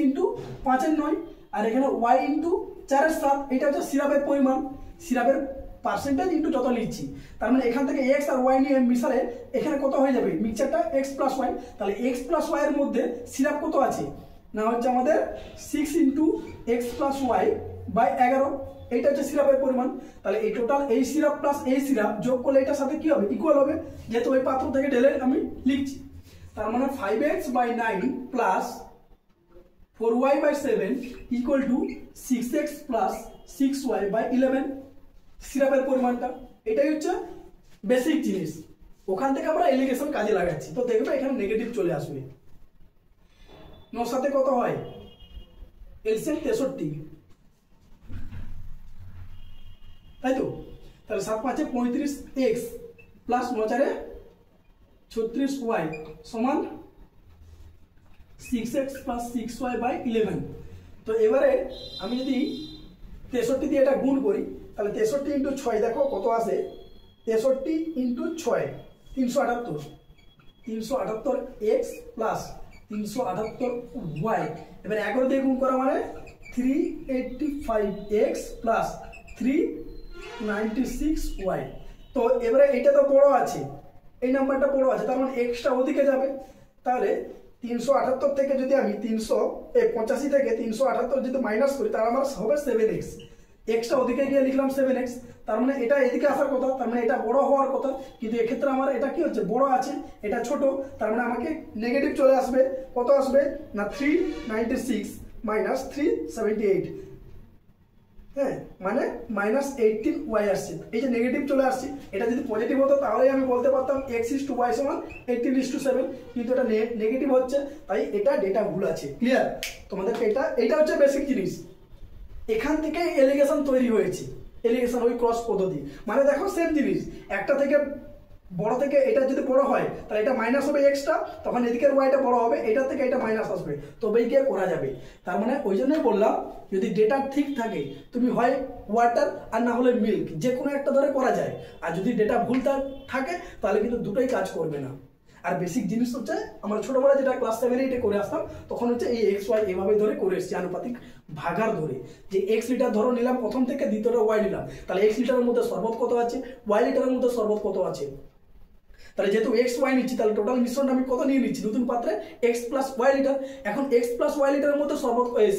5/9 আর এখানে y × 4/7, এটা হচ্ছে সিরাপের পরিমাণ, সিরাপের পার্সেন্টেজ ইন্টু যত নিচ্ছি। তার মানে এখান থেকে x আর y নিয়ে মিশালে এখানে কত হয়ে যাবে মিক্সচারটা x+y। তাহলে x+y এর মধ্যে সিরাপ কত আছে না হচ্ছে আমাদের 6 × x+y/11, এইটা হচ্ছে সিরাপের পরিমাণ। তাহলে এই টোটাল এই সিরাপ প্লাস এই সিরাপ যোগ করলে এটার সাথে কি হবে, ইকুয়াল হবে, যেহেতু ওই পাত্র থেকে ঢেলে আমি লিখছি। তার মানে 5x/9 plus 4y/7 = 6x plus 6y/11 সিরাপের পরিমাণটা। এটাই হচ্ছে বেসিক জিনিস, ওখান থেকে আমরা এলিগেশন কাজে লাগাচ্ছি। তো দেখবে এখানে নেগেটিভ চলে আসবে। 9 সাথে কত হয় এলসিএম 63, তাই তো? তাহলে 7×5 35x প্লাস 9×4 36y সমান 6x প্লাস 6y/11। তো এবারে আমি যদি 63 দিয়ে এটা গুণ করি, তাহলে 63 × 6 দেখো কত আসে, 63 × 6 378, 378x প্লাস 378y। এবার 11 দিয়ে গুণ করা মানে 385x প্লাস 396y। তো এবারে এটা তো বড় আছে, এই নাম্বারটা বড় আছে, তার মানে এক্সটা ওদিকে যাবে। তাহলে 378 থেকে যদি আমি 85 থেকে 378 যদি মাইনাস করি, তার আমার হবে 7x, এক্সটা ওদিকে গিয়ে লিখলাম 7x, তার মানে এটা এদিকে আসার কথা, তার মানে এটা বড় হওয়ার কথা, কিন্তু এক্ষেত্রে আমার এটা কি হচ্ছে বড় আছে, এটা ছোট, তার মানে আমাকে নেগেটিভ চলে আসবে। কত আসবে না 396 মাইনাস 378, হ্যাঁ মানে -18y আসছে। এই যে নেগেটিভ চলে আসছে, এটা যদি পজিটিভ হতো তাহলে আমি বলতে পারতাম x:y = 18:7, কিন্তু এটা নেগেটিভ হচ্ছে, তাই এটা ডেটা ভুল আছে। ক্লিয়ার তোমাদেরকে? এটা হচ্ছে বেসিক জিনিস, এখান থেকে এলিগেশন তৈরি হয়েছে, এলিগেশন ওই ক্রস পদ্ধতি। মানে দেখো সেম জিনিস, একটা থেকে বড় থেকে এটা যদি বড় হয় তাহলে এটা মাইনাস হবে এক্সটা, তখন এদিকের ওয়াইটা বড় হবে, এটা থেকে এটা মাইনাস আসবে, তবেই গিয়ে করা যাবে। তার মানে ওই জন্যই বললাম যদি ডেটা ঠিক থাকে তুমি হয় ওয়াটার আর না হলে মিল্ক, যে কোনো একটা ধরে করা যায়। আর যদি ডেটা ভুল থাকে তাহলে কিন্তু দুটোই কাজ করবে না। আর বেসিক জিনিস হচ্ছে আমরা ছোটবেলা যেটা ক্লাস 7-8 করে আসতাম, তখন হচ্ছে এই এক্স ওয়াই এভাবে ধরে করে এসেছি, আনুপাতিক ভাগার ধরে, যে এক্স লিটার ধরো নিলাম প্রথম থেকে, দ্বিতীয়টা ওয়াই নিলাম, তাহলে এক্স লিটারের মধ্যে শরবত কত আছে, ওয়াই লিটারের মধ্যে শরবত কত আছে। তাহলে যেহেতু এক্স ওয়াই নিচ্ছি, তাহলে টোটাল মিশ্রণটা আমি কত নিয়ে নিচ্ছি নতুন পাত্রে, এক্স প্লাস ওয়াই লিটার। এখন এক্স প্লাস ওয়াই লিটারের মধ্যে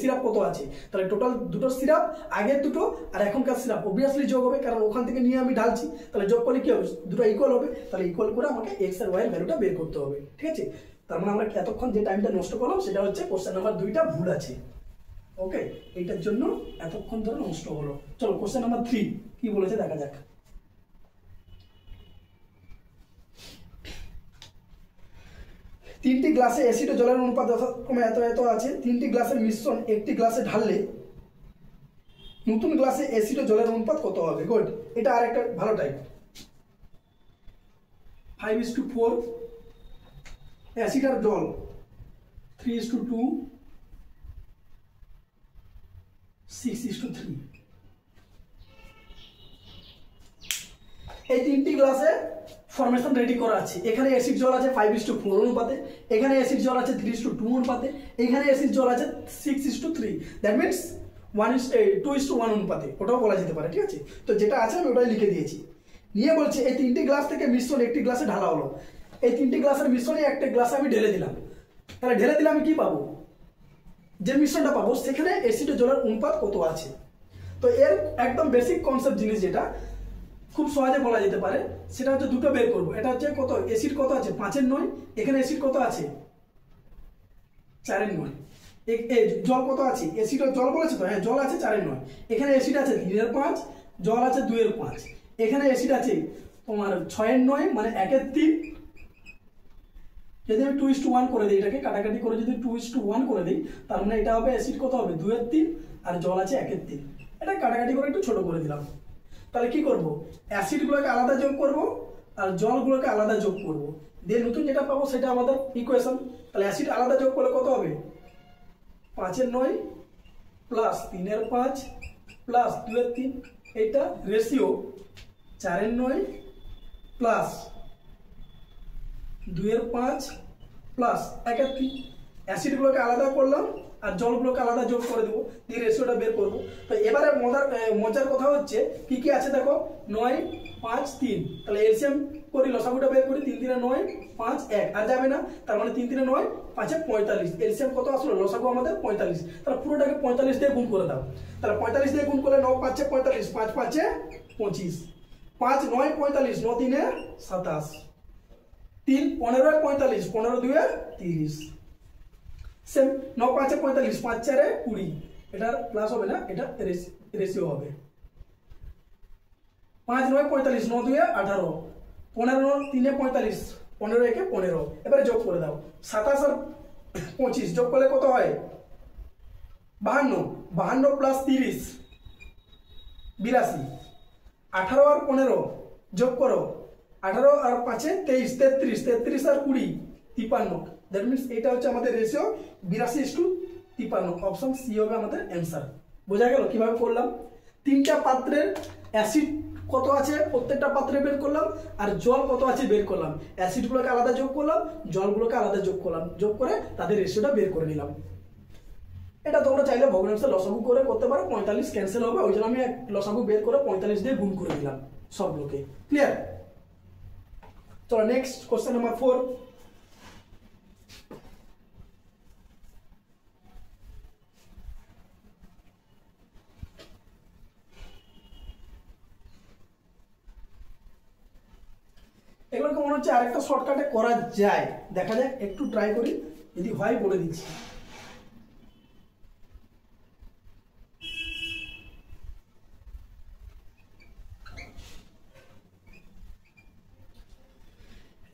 সিরাপ কত আছে, তাহলে টোটাল দুটো সিরাপ, আগের দুটো আর এখনকার সিরাপ অবভিয়াসলি যোগ হবে, কারণ ওখান থেকে নিয়ে আমি ঢালছি, তাহলে যোগ করলে কি হবে, দুটো ইকুয়াল হবে। তাহলে ইকুয়াল করে আমাকে এক্স আর ওয়াই এর ভ্যালুটা বের করতে হবে। ঠিক আছে? তার মানে আমরা এতক্ষণ যে টাইমটা নষ্ট করলাম সেটা হচ্ছে কোশ্চেন নাম্বার 2টা ভুল আছে। ওকে, এইটার জন্য এতক্ষণ ধরে নষ্ট হলো। চলো কোশ্চেন নাম্বার 3 কি বলেছে দেখা যাক। তিনটি গ্লাসে অ্যাসিড ও জলের অনুপাত যথাক্রমে এত এত আছে। তিনটি গ্লাসের মিশ্রণ একটি গ্লাসে ঢাললে নতুন গ্লাসে অ্যাসিড ও জলের অনুপাত কত হবে? গুড, এটা আরেকটা ভালো টাইপ। 5:4 অ্যাসিড আর জল 3:2 6:3। এই তিনটি গ্লাসে ফরমেশন রেডি করা আছে। এখানে অ্যাসিড জল আছে 5:4 অনুপাতে, এখানে অ্যাসিড জল আছে 3:2 অনুপাতে, এখানে অ্যাসিড জল আছে 6:3। দ্যাট মিনস 2:1 অনুপাতে, ওটাও বলা যেতে পারে, ঠিক আছে। তো যেটা আছে আমি ওটাই লিখে দিয়েছি। নিয়ে বলছে এই 3টি গ্লাস থেকে মিশ্রণ একটি গ্লাসে ঢালা হলো। এই 3টি গ্লাসের মিশ্রণে একটা গ্লাসে আমি ঢেলে দিলাম। তাহলে ঢেলে দিলে আমি কি পাবো? যে মিশ্রণটা পাবো সেখানে অ্যাসিড ও জলের অনুপাত কত আছে। তো এর একদম বেসিক কনসেপ্ট জিনিস যেটা খুব সহজে বলা যেতে পারে সেটা হচ্ছে দুটো বের করবো। এটা হচ্ছে কত, অ্যাসিড কত আছে 5/9, এখানে অ্যাসিড কত আছে 4/9, জল কত আছে, অ্যাসিড ও জল বলেছে তো, হ্যাঁ জল আছে 4/9, এখানে অ্যাসিড আছে 3/5, জল আছে 2/5, এখানে অ্যাসিড আছে তোমার 6/9 মানে 1/3। যদি আমি 2:1 করে দিই, এটাকে কাটাকাটি করে যদি 2:1 করে দিই, তার মানে এটা হবে অ্যাসিড কত হবে 2/3 আর জল আছে 1/3। এটা কাটাকাটি করে একটু ছোট করে দিলাম। তাহলে কি করব, অ্যাসিডগুলোকে আলাদা যোগ করব আর জলগুলোকে আলাদা যোগ করব, দিয়ে নতুন যেটা পাবো সেটা আমাদের ইকুয়েশন। তাহলে অ্যাসিড আলাদা যোগ করলে কত হবে 5/9 প্লাস 3/5 প্লাস 2/3, এটা রেশিও 4/9 প্লাস 2/5 প্লাস 1/3। অ্যাসিডগুলোকে আলাদা করলাম আর জলগুলোকে আলাদা যোগ করে দেবো, দিয়ে রেশিওটা বের করবো। তো এবারে মজার কথা হচ্ছে কি কি আছে দেখো, 9, 5, 3। তাহলে এলসিএম করি, লসাগুটা বের করি, 3 3 9 5 1, আর যাবে না। তার মানে 3 3 9 5 45, এলসিএম কত আসলো, লসাগু আমাদের 45। তাহলে পুরোটাকে 45 দিয়ে গুণ করে দাও। তাহলে 45 দিয়ে গুণ করলে 9 5 45, 5 5 25, 5 9 45, 9 3 27, 3 15 45, 15 2 30। সেম 9 5 45, 5 4 20, এটা প্লাস হবে না, এটা রেশিও হবে। 5 9 45, 9 2 18, 15 3 45, 15 1 15। এবারে যোগ করে দাও, 27 আর 25 যোগ করলে কত হয় 52, 52 প্লাস 30 82, 18 আর 15 যোগ করো, 18 আর 5 23, 33, 33 আর 20 53। দ্যাট মিনস এটা হচ্ছে আমাদের রেশিও 82:53। অপশন সি হবে আমাদের অ্যান্সার। বোঝা গেল কিভাবে করলাম? 3টা পাত্রের অ্যাসিড কত আছে প্রত্যেকটা পাত্রে বের করলাম, আর জল কত আছে বের করলাম। অ্যাসিডগুলোকে আলাদা যোগ করলাম, জলগুলোকে আলাদা যোগ করলাম, যোগ করে তাদের রেশিওটা বের করে নিলাম। এটা তোমরা চাইলে ভগ্নাংশের লসাগু করে করতে পারো, 45 ক্যান্সেল হবে, ওই জন্য আমি লসাগু বের করে 45 দিয়ে গুণ করে দিলাম সবগুলোকে। ক্লিয়ার? চলো নেক্সট কোশ্চেন নাম্বার 4। এগুলোকে মনে হচ্ছে আরেকটা শর্টকাটে করা যায়, দেখা যাক, একটু ট্রাই করি, যদি হয় বলে দিচ্ছি।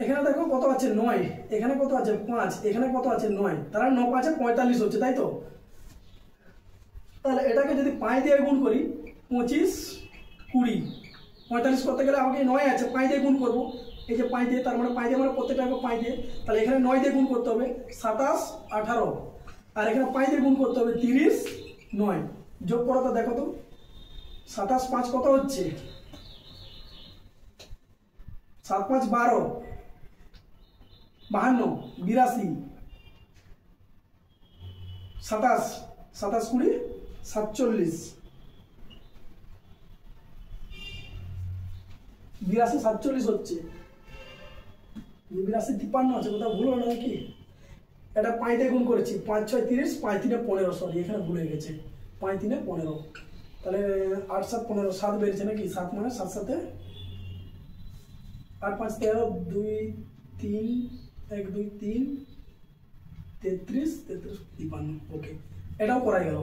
এখানে দেখো কত আছে 9, এখানে কত আছে 5, এখানে কত আছে 9, তাহলে 9 5 45 হচ্ছে, তাই তো? তাহলে এটাকে যদি 5 দিয়ে গুণ করি 25 20, 45 করতে গেলে আমাকে 9 আছে 5 দিয়ে গুণ করবো, এই যে 5 দিয়ে, তার মানে 5 দিয়ে মানে প্রত্যেকটাকে 5 দিয়ে, তাহলে এখানে 9 দিয়ে গুণ করতে হবে 27 18, আর এখানে 5 দিয়ে গুণ করতে হবে 30 9। যোগ করো তো, দেখো তো 27 5 কত হচ্ছে, 7 5 12, 52 82, 27 27 20 47, 82 47 হচ্ছে, 82 53 আছে, কোথাও ভুল হলো নাকি? এটা 5 দিয়ে গুণ করেছি, 5 6 30, 5 3 15, সরি এখানে ভুলে গেছে, 5 3 15, তাহলে 8 7 15, 7 বেরিয়েছে নাকি, 7 মানে 7 7 8 5 13 2 3 1 2 3 33 33 53। ওকে, এটাও করাই গেল।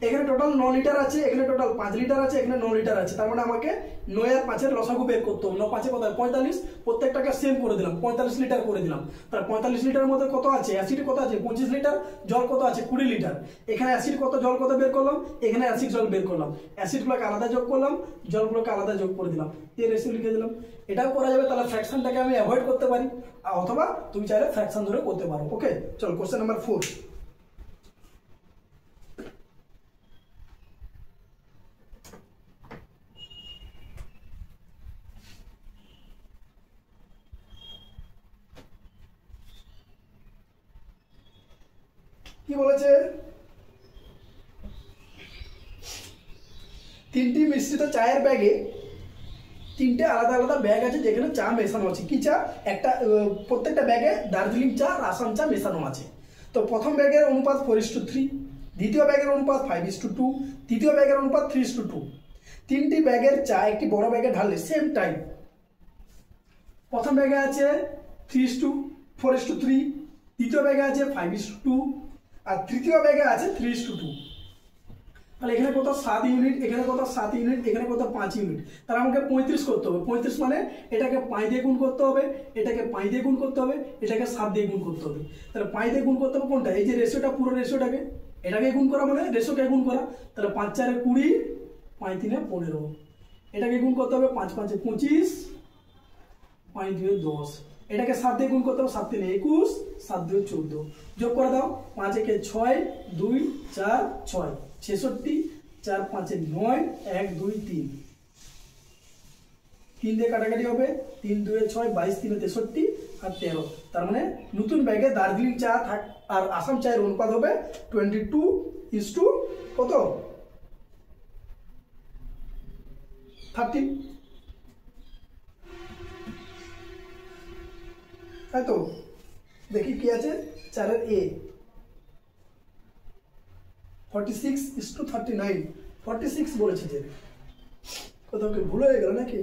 এখানে টোটাল 9 লিটার আছে, এখানে টোটাল 5 লিটার আছে, এখানে 9 লিটার আছে, তার মানে আমাকে 9 আর 5 এর লসাগু বের করতে হবে। 9 5 কত হয় 45, প্রত্যেকটাকে সেম করে দিলাম, 45 লিটার করে দিলাম। তার 45 লিটারের মধ্যে কত আছে, অ্যাসিড কত আছে 25 লিটার, জল কত আছে 20 লিটার। এখানে অ্যাসিড কত, জল কত বের করলাম, এখানে অ্যাসিড জল বের করলাম, অ্যাসিডগুলোকে আলাদা যোগ করলাম, জলগুলোকে আলাদা যোগ করে দিলাম, এই রেশিও লিখে দিলাম। এটাও করা যাবে, তাহলে ফ্র্যাকশনটাকে আমি অ্যাভয়েড করতে পারি, অথবা তুমি চাইলে ফ্র্যাকশন ধরে করতে পারো। ওকে, চল কোশ্চেন নাম্বার 4। কি বলেছে, 3টি মিশ্রিত চায়ের ব্যাগে 3টে আলাদা আলাদা ব্যাগ আছে যেখানে চা মেশানো আছে। কি চা? একটা প্রত্যেকটা ব্যাগে দার্জিলিং চা আর আসাম চা মেশানো আছে। তো প্রথম ব্যাগের অনুপাত 4:3, দ্বিতীয় ব্যাগের অনুপাত 5:2, তৃতীয় ব্যাগের অনুপাত 3:2। 3টি ব্যাগের চা একটি বড় ব্যাগে ঢাললে সেম টাইম প্রথম ব্যাগে আছে 4:3, দ্বিতীয় ব্যাগে আছে 5:2 আর তৃতীয় ব্যাগে আছে 3:2। তাহলে এখানে কত 7 ইউনিট, এখানে কত 7 ইউনিট, এখানে কত 5 ইউনিট। তাহলে আমাকে 35 করতে হবে। 35 মানে এটাকে 5 দিয়ে গুণ করতে হবে, এটাকে 5 দিয়ে গুণ করতে হবে, এটাকে 7 দিয়ে গুণ করতে হবে। তাহলে 5 দিয়ে গুণ করতে হবে কোনটা? এই যে রেশিওটা, পুরো রেশিওটাকে এটাকে গুণ করা মানে রেশিওকে গুণ করা। তাহলে 5 4 20, 5 3 15। এটাকে গুণ করতে হবে 5 5 25, 5 2 10। এটাকে 7 দিয়ে গুণ করতে হবে, 7 3 21, 7 2 14। যোগ করে দাও, 5 1 6, 2 4 6, 66, 4 5 9, 1 2 3। 3 দিয়ে কাটাকাটি হবে, 3 2 6, 22 3 63 আর 13। তার মানে নতুন ব্যাগে দার্জিলিং চা আর আসাম চায়ের অনুপাত হবে 22:, কত 30। তাই তো? দেখি কি আছে 4 এ 46:39। 46 বলেছে যে, কোথাও কি ভুল হয়ে গেল নাকি?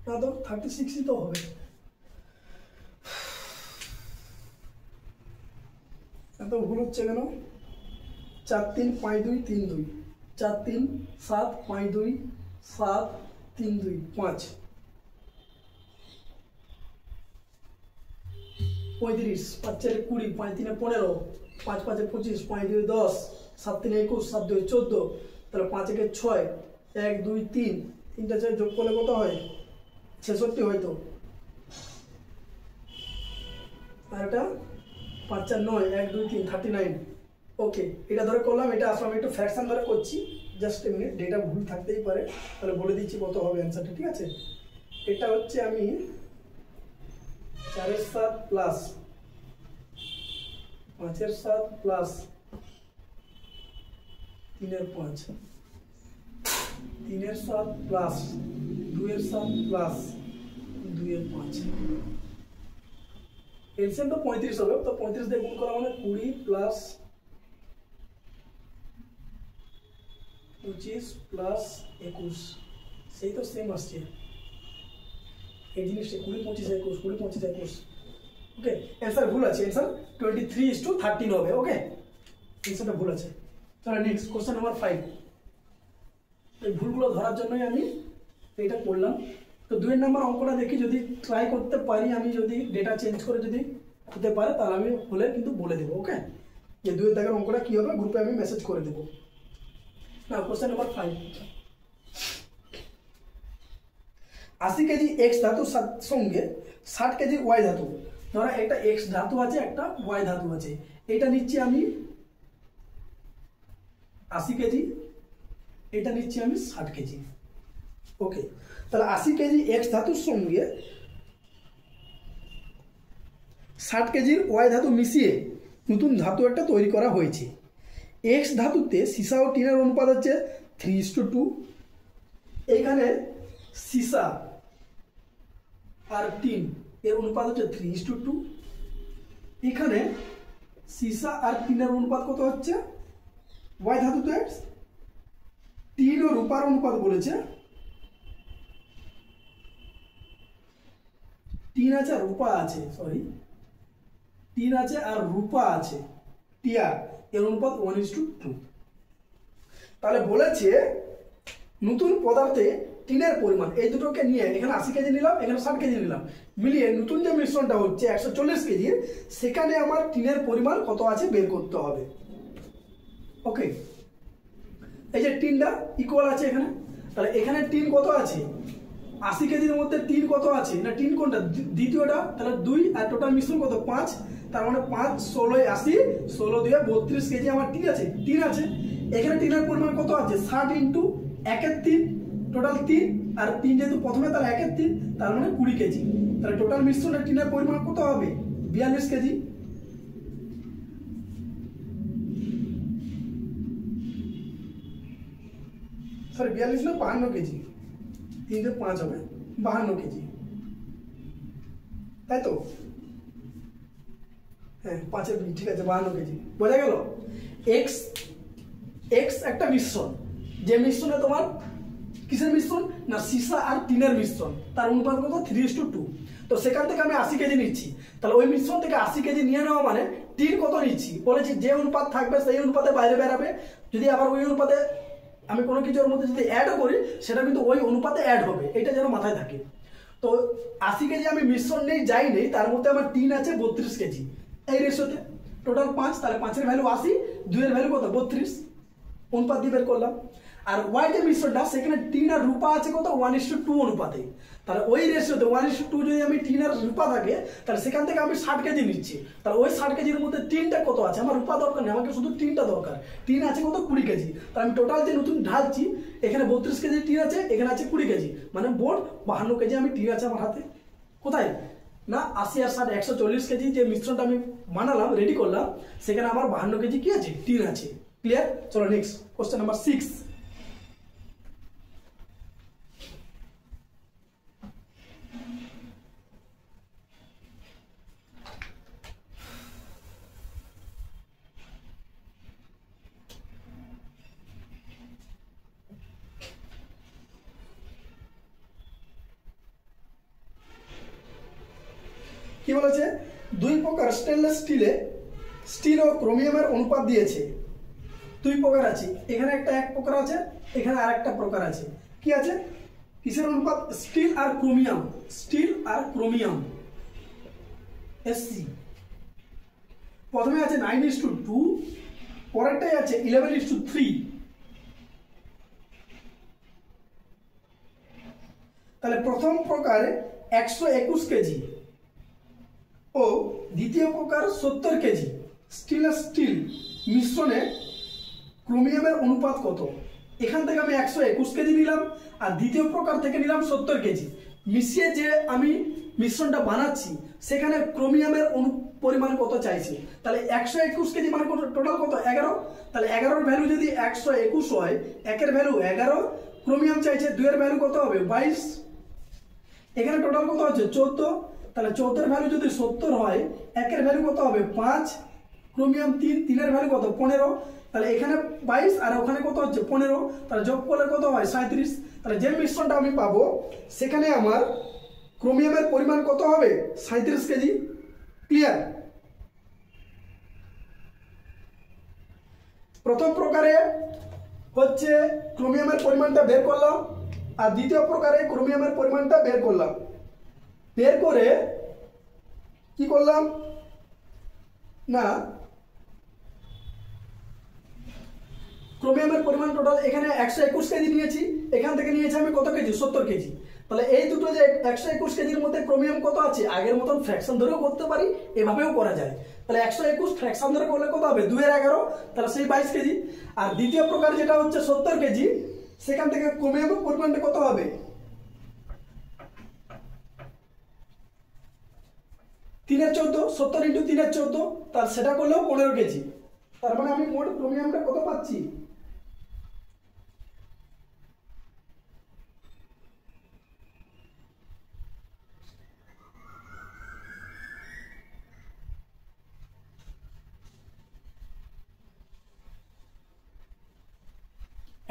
না তো, 36ই তো হবে। এত ভুল হচ্ছে কেন? 4 3 5 2 3 2, 4 3 7 5 2 7 3 2 5, 35, 5 4 20, 5 3 15, 5 5 25, 5 2 10, 7 3 21, 7 2 14। তাহলে 5 1 6, 1 2 3, 3টা 4 যোগ করলে কত হয়? 66 হয়তো। আর এটা 5 4 9, 1 2 3, 39। ওকে, এটা ধরে করলাম। এটা আসলে আমি একটু ফ্র্যাকশন ধরে করছি, জাস্ট এ মিনিট, ডেটা ভুল থাকতেই পারে। তাহলে বলে দিচ্ছি কত হবে অ্যান্সারটা, ঠিক আছে? এটা হচ্ছে আমি 4 এর 7 প্লাস 5 এর 7 প্লাস 3 এর 5, 3 এর 7 প্লাস 2 এর 7 প্লাস 2 এর 5। এলসিএম তো 35 হবে। তো 35 দিয়ে গুণ করা মানে 20 প্লাস 25 প্লাস 21, সেই তো সেম আসছে এই জিনিসটা। 20 25 21, 20 25 21। ওকে, অ্যান্সার ভুল আছে। অ্যান্সার 23:13 হবে। ওকে, অ্যান্সারটা ভুল আছে। চলো নেক্সট কোশ্চেন নাম্বার 5। এই ভুলগুলো ধরার জন্যই আমি এটা করলাম। তো 2 নম্বর অঙ্কটা দেখি, যদি ট্রাই করতে পারি আমি, যদি ডেটা চেঞ্জ করে যদি হতে পারে তাহলে আমি হলে কিন্তু বলে দেবো। ওকে, যে 2 দাগের অঙ্কটা কী হবে গ্রুপে আমি মেসেজ করে দেবো। না, কোশ্চেন নাম্বার 5। 80 কেজি এক্স ধাতুর সঙ্গে 60 কেজি ওয়াই ধাতু। ধরো একটা এক্স ধাতু আছে, একটা ওয়াই ধাতু আছে। এটা নিচ্ছি আমি 80 কেজি, এটা নিচ্ছি আমি 60 কেজি। ওকে, তাহলে 80 কেজি এক্স ধাতুর সঙ্গে 60 কেজির ওয়াই ধাতু মিশিয়ে নতুন ধাতু একটা তৈরি করা হয়েছে। এক্স ধাতুতে সীসা ও টিনের অনুপাত হচ্ছে 3:2। এইখানে সীসা আর টিন এর অনুপাত হচ্ছে 3:2। এখানে সীসা আর টিনের অনুপাত কত হচ্ছে? ওয়াই ধাতুতে টিন ও রূপার অনুপাত বলেছে। টিন আছে আর রূপা আছে, সরি, টিন আছে আর রূপা আছে, টিআর, এর অনুপাত 1:2। তাহলে বলেছে নতুন পদার্থে টিনের পরিমাণ, এই দুটোকে নিয়ে এখানে 80 কেজি নিলাম, এখানে 60 কেজি নিলাম, মিলিয়ে নতুন যে মিশ্রণটা হচ্ছে 140 কেজির, সেখানে আমার টিনের পরিমাণ কত আছে বের করতে হবে। ওকে, এই যে টিনটা ইকুয়াল আছে এখানে, তাহলে এখানে টিন কত আছে? 80 কেজির মধ্যে টিন কত আছে? না, টিন কোনটা? দ্বিতীয়টা। তাহলে 2 আর টোটাল মিশ্রণ কত? 5। তার মানে 5 16 80, 16 2 32 কেজি আমার টিন আছে। এখানে টিনের পরিমাণ কত আছে? 60 ইন্টু 1/3, টোটাল 3, আর 3 যেহেতু প্রথমে, তাহলে 1/3, তার মানে 20 কেজি। তাহলে টোটাল মিশ্রণের টিনের পরিমাণ কত হবে? 42 কেজি। সরি 42 না 52 কেজি, 3 × 5 হবে 52 কেজি, তাই তো? হ্যাঁ 5 ঠিক আছে 52 কেজি, বোঝা গেল? এক্স এক্স একটা মিশ্রণ, যে মিশ্রণে তোমার কিসের মিশ্রণ না সীসা আর টিনের মিশ্রণ, তার অনুপাত কত 3:2। তো সেখান থেকে আমি 80 কেজি নিচ্ছি, তাহলে ওই মিশ্রণ থেকে 80 কেজি নিয়ে নেওয়া মানে টিন কত নিচ্ছি বলেছি, যে অনুপাত থাকবে সেই অনুপাতে বাইরে বেরাবে। যদি আবার ওই অনুপাতে আমি কোনো কিছুর মধ্যে যদি অ্যাডও করি সেটা কিন্তু ওই অনুপাতে অ্যাড হবে, এটা যেন মাথায় থাকে। তো 80 কেজি আমি মিশ্রণ নেই যাই নেই, তার মধ্যে আমার টিন আছে 32 কেজি এই রেশিওতে, টোটাল 5, তাহলে 5-এর ভ্যালু 80, 2-এর ভ্যালু কত 32, অনুপাত দিয়ে বের করলাম। আর ওয়াই যে মিশ্রণটা সেখানে টিন আর রূপা আছে কত 1:2 অনুপাতে, তাহলে ওই রেশিওতে 1:2 যদি আমি টিন আর রূপা থাকে তাহলে সেখান থেকে আমি 60 কেজি নিচ্ছি, তাহলে ওই 60 কেজির মধ্যে টিনটা কত আছে, আমার রূপা দরকার নেই, আমাকে শুধু টিনটা দরকার। টিন আছে কত 20 কেজি, তাহলে আমি টোটাল যে নতুন ঢালছি এখানে 32 কেজি টিন আছে, এখানে আছে 20 কেজি, মানে মোট 52 কেজি আমি টিন আছে আমার হাতে। কোথায় না 80 আর 60 140 কেজি যে মিশ্রণটা আমি বানালাম রেডি করলাম, সেখানে আমার 52 কেজি কি আছে টিন আছে। ক্লিয়ার? চলো নেক্সট কোশ্চেন নাম্বার 6। কি বলেছে, 2 প্রকার স্টেনলেস স্টিল ও ক্রোমিয়ামের অনুপাত দিয়েছে। 2 প্রকার আছে, এখানে একটা 1 প্রকার আছে, এখানে আরেকটা প্রকার আছে। কি আছে, কিসের অনুপাত, স্টিল আর ক্রোমিয়াম এসসি। প্রথমে আছে 9:2, পরেরটাই আছে 11:3। তাহলে প্রথম প্রকারে 121 কেজি ও দ্বিতীয় প্রকার 70 কেজি স্টিল মিশ্রণে ক্রোমিয়ামের অনুপাত কত? এখান থেকে আমি 121 কেজি নিলাম আর দ্বিতীয় প্রকার থেকে নিলাম 70 কেজি, মিশিয়ে যে আমি মিশ্রণটা বানাচ্ছি সেখানে ক্রোমিয়ামের পরিমাণ কত চাইছি। তাহলে 121 কেজি মানে টোটাল কত 11, তাহলে 11-এর ভ্যালু যদি 121 হয়, 1-এর ভ্যালু 11, ক্রোমিয়াম চাইছে 2-এর ভ্যালু কত হবে 22, এখানে টোটাল কত হচ্ছে 14, তাহলে 14-এর ভ্যালু যদি 70 হয়, 1-এর ভ্যালু কত হবে 5, ক্রোমিয়াম 3, 3-এর ভ্যালু কত 15, তাহলে এখানে 22 আর ওখানে কত হচ্ছে 15, তাহলে যোগ করলে কত হয় 37। তাহলে যে মিশ্রণটা আমি পাবো সেখানে আমার ক্রোমিয়ামের পরিমাণ কত হবে 37 কেজি। ক্লিয়ার? প্রথম প্রকারে হচ্ছে ক্রোমিয়ামের পরিমাণটা বের করলাম আর দ্বিতীয় প্রকারে ক্রোমিয়ামের পরিমাণটা বের করলাম, বের করে কি করলাম না ক্রোমিয়ামের পরিমাণ টোটাল এখানে 121 কেজি নিয়েছি, এখান থেকে নিয়েছি আমি কত কেজি 70 কেজি। তাহলে এই দুটো যে 121 কেজির মধ্যে ক্রোমিয়াম কত আছে, আগের মতন ফ্র্যাকশন ধরেও করতে পারি, এভাবেও করা যায়। তাহলে 121 ফ্র্যাকশন ধরে করলে কত হবে 2-এর 11, তাহলে সেই 22 কেজি। আর দ্বিতীয় প্রকার যেটা হচ্ছে 70 কেজি, সেখান থেকে ক্রোমিয়ামের পরিমাণটা কত হবে 3-14, 70 × 3-14, তাহলে সেটা করলেও 15 কেজি। তার মানে আমি মোট ক্রোমিয়ামটা কত পাচ্ছি,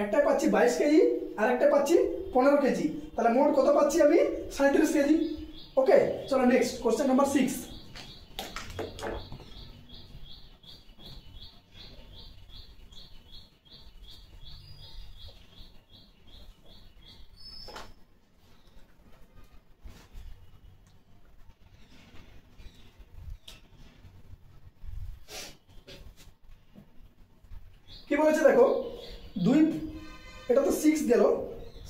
একটা পাচ্ছি 22 কেজি আর একটা পাচ্ছি 15 কেজি, তাহলে মোট কত পাচ্ছি আমি 37 কেজি। ওকে, চলো নেক্সট কোশ্চেন নাম্বার 6। কি বলেছে দেখো, 2, এটা তো 6 গেল,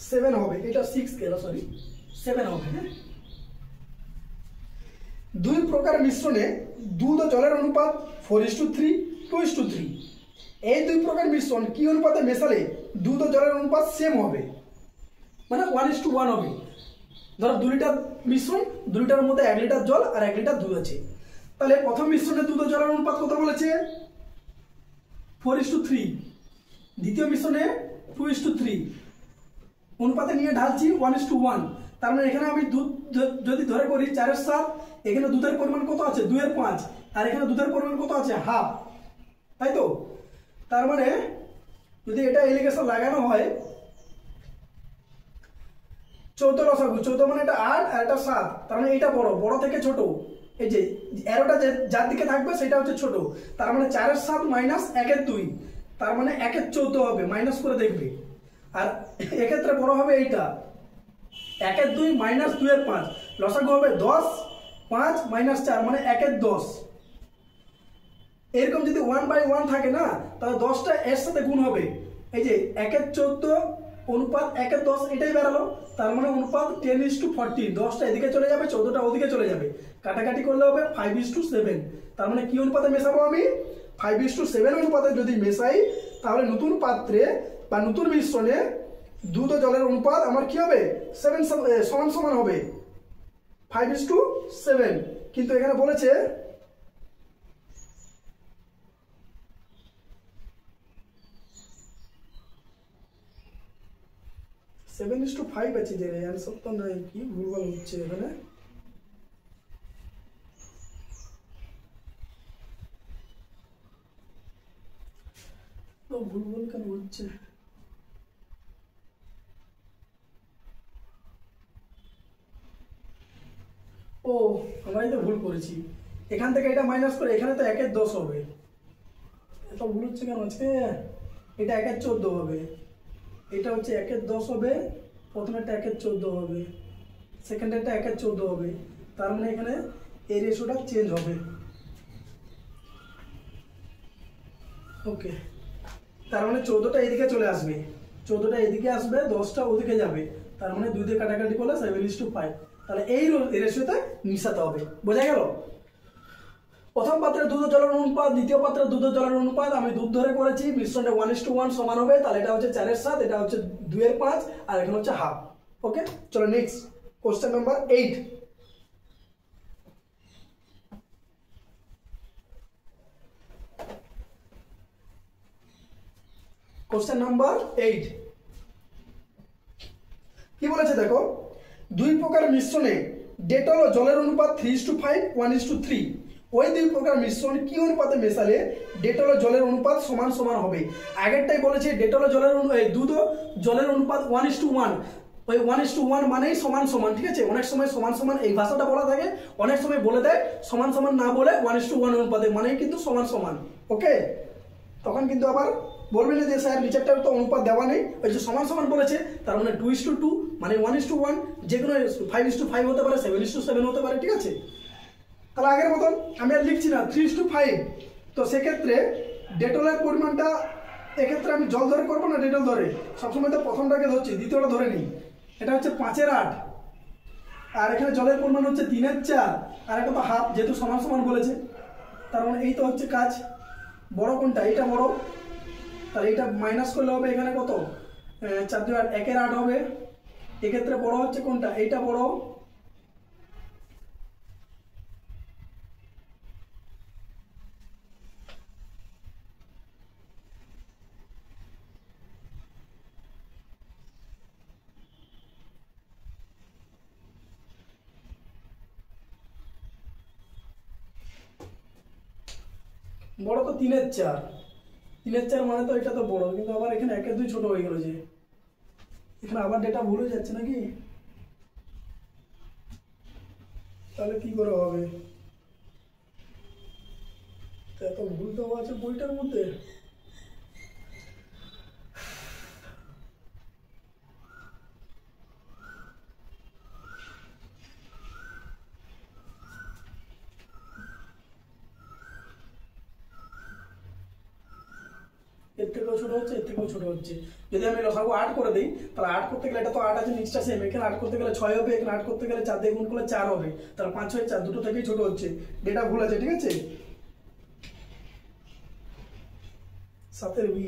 7 হবে, এটা 6 গেল, সরি 7 হবে। হ্যাঁ, 2 প্রকার মিশ্রণে দুধ ও জলের অনুপাত 4:3, 2:3। এই 2 প্রকার মিশ্রণ কি অনুপাতে মেশালে দুধ ও জলের অনুপাত সেম হবে, মানে 1:1 হবে। ধরো 2 লিটার মিশ্রণ, 2 লিটারের মধ্যে 1 লিটার জল আর 1 লিটার দুধ আছে, তাহলে প্রথম মিশ্রণে দুধ ও জলের অনুপাত কত বলেছে 4:3, দ্বিতীয় মিশ্রণে 2:3, অনুপাতে নিয়ে ঢালছি 1:1, তার মানে এখানে আমি দুধ যদি ধরে করি 4/7, এখানে দুধের পরিমাণ কত আছে 2/5, আর এখানে দুধের পরিমাণ কত আছে হাফ, তাই তো? তার মানে যদি এটা এলিগেশন লাগানো হয় 14 লসাগু, 14 মানে এটা 8 আর এটা 7, তার মানে এটা বড়, বড় থেকে ছোট, এই যে অ্যারোটা যার দিকে থাকবে সেটা হচ্ছে ছোট, তার মানে 4/7 মাইনাস 1/2, তার মানে 1/14 হবে, মাইনাস করে দেখবে। আর এক্ষেত্রে বড় হবে এইটা 1/2 মাইনাস 2/5, লসাগু হবে 10, 5 মাইনাস 4 মানে 1/10। এরকম যদি 1/1 থাকে না, তাহলে 10টা এর সাথে গুণ হবে, এই যে 1/14 অনুপাত 1/10, এটাই বেরালো, তার মানে অনুপাত 10:14, 10টা এদিকে চলে যাবে, 14টা ওদিকে চলে যাবে, কাটাকাটি করলে হবে 5:7। তার মানে কি অনুপাতে মেশাবো আমি? 5:7 অনুপাতে যদি মেশাই, তাহলে নতুন পাত্রে বা নতুন মিশ্রণে দুধ ও জলের অনুপাত আমার কি হবে 7 সমান সমান হবে 5:7। কিন্তু এখানে বলেছে 7:5 আছে, যে অ্যান্সার তো নাই, কি ভুলভাল হচ্ছে এখানে। তো ভুলভাল কেন হচ্ছে? ও, আমরাই তো ভুল করেছি, এখান থেকে এটা মাইনাস করে এখানে তো 1/10 হবে, এত ভুল হচ্ছে কেন আজকে? এটা 1/14 হবে, এটা হচ্ছে 1/10 হবে, প্রথমেরটা 1/14 হবে, সেকেন্ডেরটা 1/14 হবে, তার মানে এখানে এই রেশিওটা চেঞ্জ হবে। ওকে, তার মানে 14টা এদিকে চলে আসবে, 14টা এদিকে আসবে, 10টা ওদিকে যাবে, তার মানে 2 দিয়ে কাটাকাটি করলে 7:5, তাহলে এই রেশিওতে মিশাতে হবে। বোঝা গেল? প্রথম পাত্রে দুধ ও জলের অনুপাত, দ্বিতীয় পাত্রে দুধ ও জলের অনুপাত আমি দুধ ধরে করেছি, মিশ্রণটা 1:1 সমান হবে, তাহলে এটা হচ্ছে 4/7, এটা হচ্ছে 2/5, আর এখানে হচ্ছে হাফ। ওকে, চলো next question number 8। Question number 8 কি বলেছে দেখো, দুই প্রকার মিশ্রণে ডেটল ও জলের অনুপাত 3:5, 1:3, ওই দুই প্রকার মিশ্রণ কি অনুপাতে মেশালে ডেটল ও জলের অনুপাত সমান সমান হবে? আগেরটাই বলেছে ডেটল ও জলের দুধ ও জলের অনুপাত 1:1, ওই 1:1 মানেই সমান সমান, ঠিক আছে? অনেক সময় সমান সমান এই ভাষাটা বলা থাকে, অনেক সময় বলে দেয় সমান সমান না বলে 1:1 অনুপাতে, মানেই কিন্তু সমান সমান। ওকে, তখন কিন্তু আবার বলবে না যে স্যার নিচেরটার তো অনুপাত দেওয়া নেই, ওই যে সমান সমান বলেছে, তার মানে 2:2 মানে 1:1, যে কোনো 5:5 হতে পারে, 7:7 হতে পারে, ঠিক আছে? তাহলে আগের মতন আমি আর লিখছি না 3:5, তো সেক্ষেত্রে ডেটলের পরিমাণটা এক্ষেত্রে আমি জল ধরে করবো না ডেটল ধরে, সবসময় তো প্রথমটাকে ধরছি, দ্বিতীয়টা ধরে নিই, এটা হচ্ছে 5/8, আর এখানে জলের পরিমাণ হচ্ছে 3/4, আর এটা তো হাফ, যেহেতু সমান সমান বলেছে, তার মানে এই তো হচ্ছে কাজ। বড় কোনটা? এটা বড়, তাহলে এটা মাইনাস করলে হবে এখানে কত 4 × 1 = 8 হবে, এক্ষেত্রে বড় হচ্ছে কোনটা? এইটা বড়, বড় তো 3/4, 3/4 মানে তো এটা তো বড়, কিন্তু আবার এখানে 1/2 ছোট হয়ে গেল, যে এখানে আবার ডেটা ভুল হয়ে যাচ্ছে নাকি? তাহলে কি করে হবে? এত ভুল তো আছে বইটার মধ্যে। এর থেকেও ছোট হচ্ছে, এর থেকেও ছোট হচ্ছে। যদি আমি লসাগু 8 করে দিই, তাহলে 8 করতে গেলে এটা তো 8 আছে, নিচটা সেম, এখানে 8 করতে গেলে 6 হবে, এখানে 8 করতে গেলে 4 দিয়ে গুণ করলে 4 হবে, তাহলে 5, 6, 4 দুটো থেকেই ছোট হচ্ছে, ডেটা ভুল আছে, ঠিক আছে? 7 বি,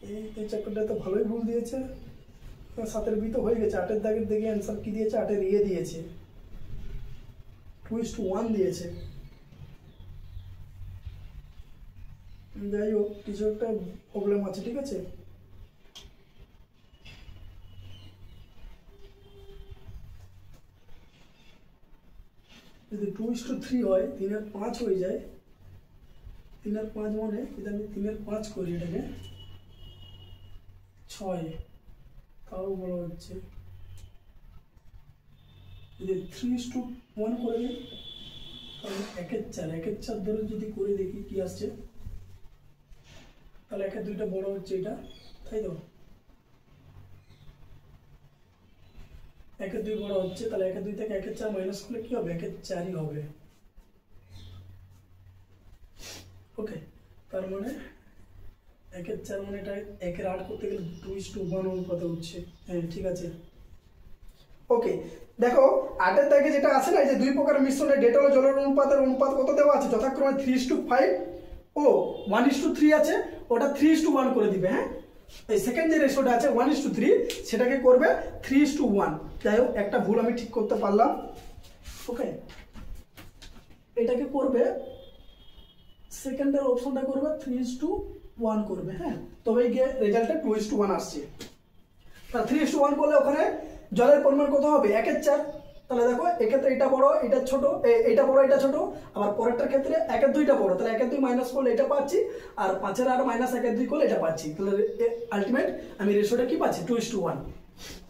এই চ্যাপ্টারটা তো ভালোই ভুল দিয়েছে, 7 বি তো হয়ে গেছে, 8 দাগের দেখে অ্যান্সার কি দিয়েছে, 8 ইয়ে দিয়েছে, 2:1 দিয়েছে। যাই হোক, কিছু একটা প্রবলেম আছে, ঠিক আছে? যদি 2:3 হয় 3/5 হয়ে যায়, 3/5 মানে যদি আমি 3/5 করি এটাকে 6, তাও বড় হচ্ছে। যদি 3:1 করে দিই তাহলে 1/4 ধরে যদি করে দেখি কি আসছে, তাহলে 1/2টা বড় হচ্ছে এটা, তাই তো 1/2 বড় হচ্ছে, তাহলে 1/2 থেকে 1/4 মাইনাস করলে কি হবে, 1/4ই হবে। ওকে, তার মানে 1/4 মানে এটা 1/8 করতে গেলে 2:1 অনুপাতে হচ্ছে। হ্যাঁ ঠিক আছে। ওকে, দেখো 8 থেকে যেটা আছে না, এই যে দুই প্রকার মিশ্রণে ডেটল ও জলের অনুপাত কত দেওয়া আছে, যথাক্রমে 3:5 ও 1:3 আছে, ওটা 3:1 করে দিবে। হ্যাঁ, এই সেকেন্ড যে রেশিওটা আছে 1:3 সেটাকে করবে 3:1। যাই হোক, একটা ভুল আমি ঠিক করতে পারলাম। ওকে, এটাকে করবে সেকেন্ডের অপশনটা করবে 3:1 করবে। হ্যাঁ, তবে গিয়ে রেজাল্টটা 2:1 আসছে। তাহলে 3:1 করলে ওখানে জলের পরিমাণ কত হবে, 1/4। তাহলে দেখো এক্ষেত্রে এটা বড় এটা ছোট, এটা বড় এটা ছোট, আবার পরেরটার ক্ষেত্রে 1/2টা বড়, তাহলে 1/2 মাইনাস করলে এটা পাচ্ছি, আর 5/8 মাইনাস 1/2 করলে এটা পাচ্ছি। তাহলে আলটিমেট আমি রেশিওটা কি পাচ্ছি, 2:1।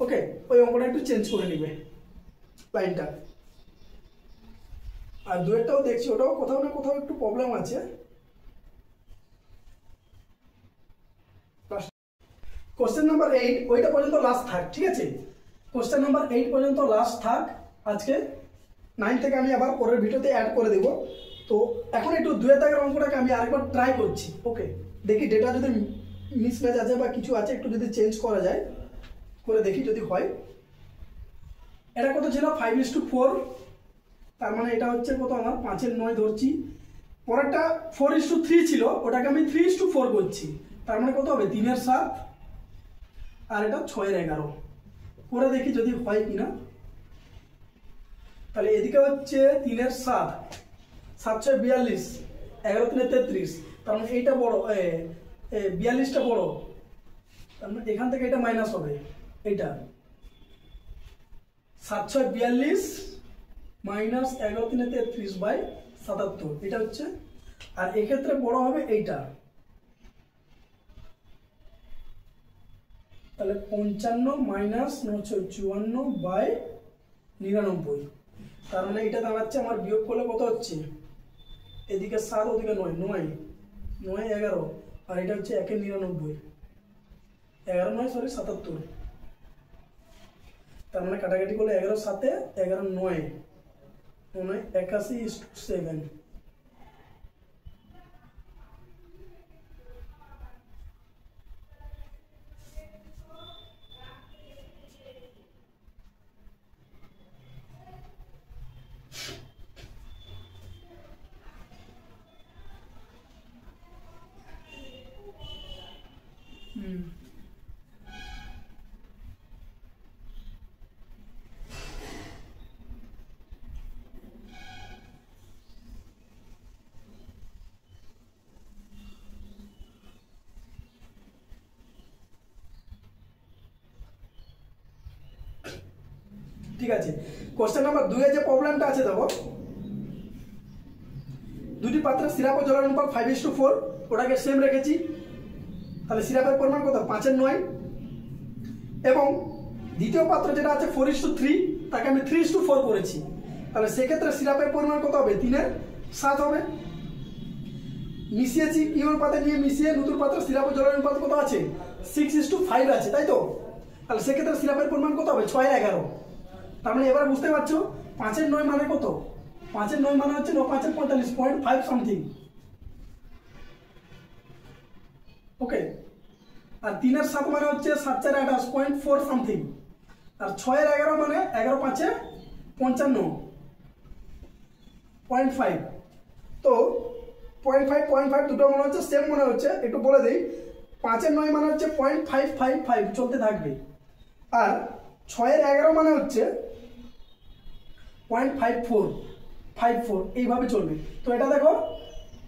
ওকে, ওই অঙ্কটা একটু চেঞ্জ করে নিবে লাইনটা। আর দুয়েরটাও দেখছি, ওটাও কোথাও না কোথাও একটু প্রবলেম আছে। কোশ্চেন নাম্বার 8 ওইটা পর্যন্ত লাস্ট থাক, ঠিক আছে। কোশ্চেন নাম্বার 8 পর্যন্ত লাস্ট থাক। আজকে 9 থেকে আমি আবার পরের ভিডিওতে অ্যাড করে দেব। তো এখন একটু 2 দাগের অঙ্কটাকে আমি আরেকবার ট্রাই করছি। ওকে, দেখি ডেটা যদি মিসম্যাচ আছে বা কিছু আছে একটু যদি চেঞ্জ করা যায়, করে দেখি যদি হয়। এটা কত ছিল, 5:4, তার মানে এটা হচ্ছে কত আমার 5/9 ধরছি। পরেরটা 4:3 ছিল, ওটাকে আমি 3:4 করছি, তার মানে কত হবে 3/7, আর এটা 6/11 করে দেখি যদি হয় কিনা। তাহলে এদিকে হচ্ছে 3/7, 7/6 42, 11 33, তার মানে এইটা বড়, 42টা বড়, তার মানে এখান থেকে এটা মাইনাস হবে, এইটা 7/6 মাইনাস 11 33/77, এটা হচ্ছে। আর এক্ষেত্রে বড় হবে এইটা, তাহলে 55 মাইনাস 954/99, তার মানে এটা দাঁড়াচ্ছে আমার বিয়োগ করলে কত হচ্ছে, এদিকে 7 ওদিকে 9, 9 9 11, আর এটা হচ্ছে 1/99, 11 9 সরি 77, তার মানে কাটাকাটি করলে 11 7 11 9 9 81:7। ঠিক আছে, কোশ্চেন নাম্বার 2 এর যে প্রবলেমটা আছে, দেখো দুটি পাত্রে সিরাপ ও জলের অনুপাত 5:4, ওটাকে সেম রেখেছি। তাহলে সিরাপের পরিমাণ কত, 5/9, এবং দ্বিতীয় পাত্র যেটা আছে 4:3, তাকে আমি 3:4 করেছি। তাহলে সেক্ষেত্রে সিরাপের পরিমাণ কত হবে, 3/7 হবে। মিশিয়েছি কি অনুপাতে নিয়ে মিশিয়ে, নতুন পাত্র সিরাপ ও জলের অনুপাত কত আছে, 6:5 আছে, তাই তো। তাহলে সেক্ষেত্রে সিরাপের পরিমাণ কত হবে, 6/11। তার মানে এবার বুঝতে পারছো 5/9 মানে কত, 5/9 মানে হচ্ছে 9 5 45 0.5 সামথিং। ওকে, আর 3/7 মানে হচ্ছে 7 4 28 0.4 সামথিং, আর 6/11 মানে 11 5 55 0.5। তো 0.5 দুটো মনে হচ্ছে সেম মনে হচ্ছে, একটু বলে দিই। 5/9 মানে হচ্ছে 0.555 চলতে থাকবে, আর 6/11 মানে হচ্ছে 0.54 এইভাবে চলবে। তো এটা দেখো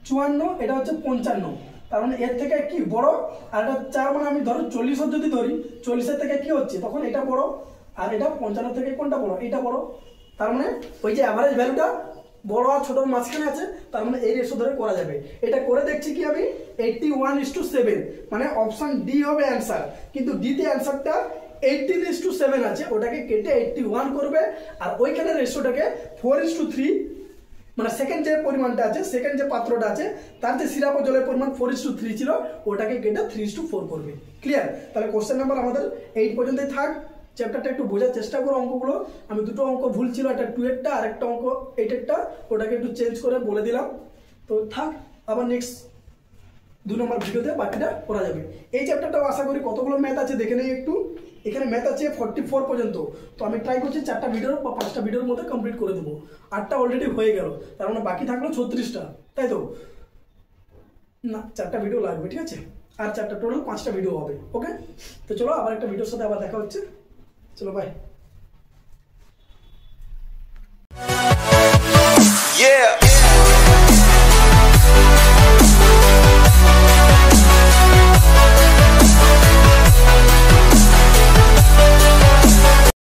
54, এটা হচ্ছে 55, তার মানে এর থেকে কি বড়, আর এটা 4 মানে আমি ধরো 40 যদি ধরি, 40-এর থেকে কি হচ্ছে তখন এটা বড়, আর এটা 55 থেকে কোনটা বড়, এটা বড়। তার মানে ওই যে অ্যাভারেজ ভ্যালুটা বড় আর ছোট মাঝখানে আছে, তার মানে এই রেশিও ধরে করা যাবে। এটা করে দেখছি কি আমি 81:7, মানে অপশন ডি হবে অ্যান্সার, কিন্তু ডিতে অ্যান্সারটা 18:7 আছে, ওটাকে কেটে 81 করবে, আর ওইখানে রেশিওটাকে 4:3, মানে সেকেন্ড যে পরিমাণটা আছে, সেকেন্ড যে পাত্রটা আছে তার যে সিরাপ ও জলের পরিমাণ 4:3 ছিল, ওটাকে কেটে 3:4 করবে। ক্লিয়ার? তাহলে কোশ্চেন নাম্বার আমাদের 8 পর্যন্তই থাক। চ্যাপ্টারটা একটু বোঝার চেষ্টা করো অঙ্কগুলো। আমি দুটো অঙ্ক ভুল ছিল, একটা 2 এরটা আর একটা অঙ্ক 8 এরটা, ওটাকে একটু চেঞ্জ করে বলে দিলাম। তো থাক, আবার নেক্সট 2 নম্বর ভিডিওতে বাকিটা করা যাবে। এই চ্যাপ্টারটাও আশা করি কতগুলো ম্যাথ আছে দেখে নেই একটু। এখানে ম্যাথ আছে 44 পর্যন্ত, তো আমি ট্রাই করছি 4টা ভিডিও বা 5টা ভিডিওর মধ্যে কমপ্লিট করে দেবো। 8টা অলরেডি হয়ে গেল, তার মানে বাকি থাকলো 36টা, তাই তো? না, 4টা ভিডিও লাগবে, ঠিক আছে? আর 4টা, টোটাল 5টা ভিডিও হবে। ওকে, তো চলো আবার একটা ভিডিওর সাথে আবার দেখা হচ্ছে। চলো, বাই। Yeah.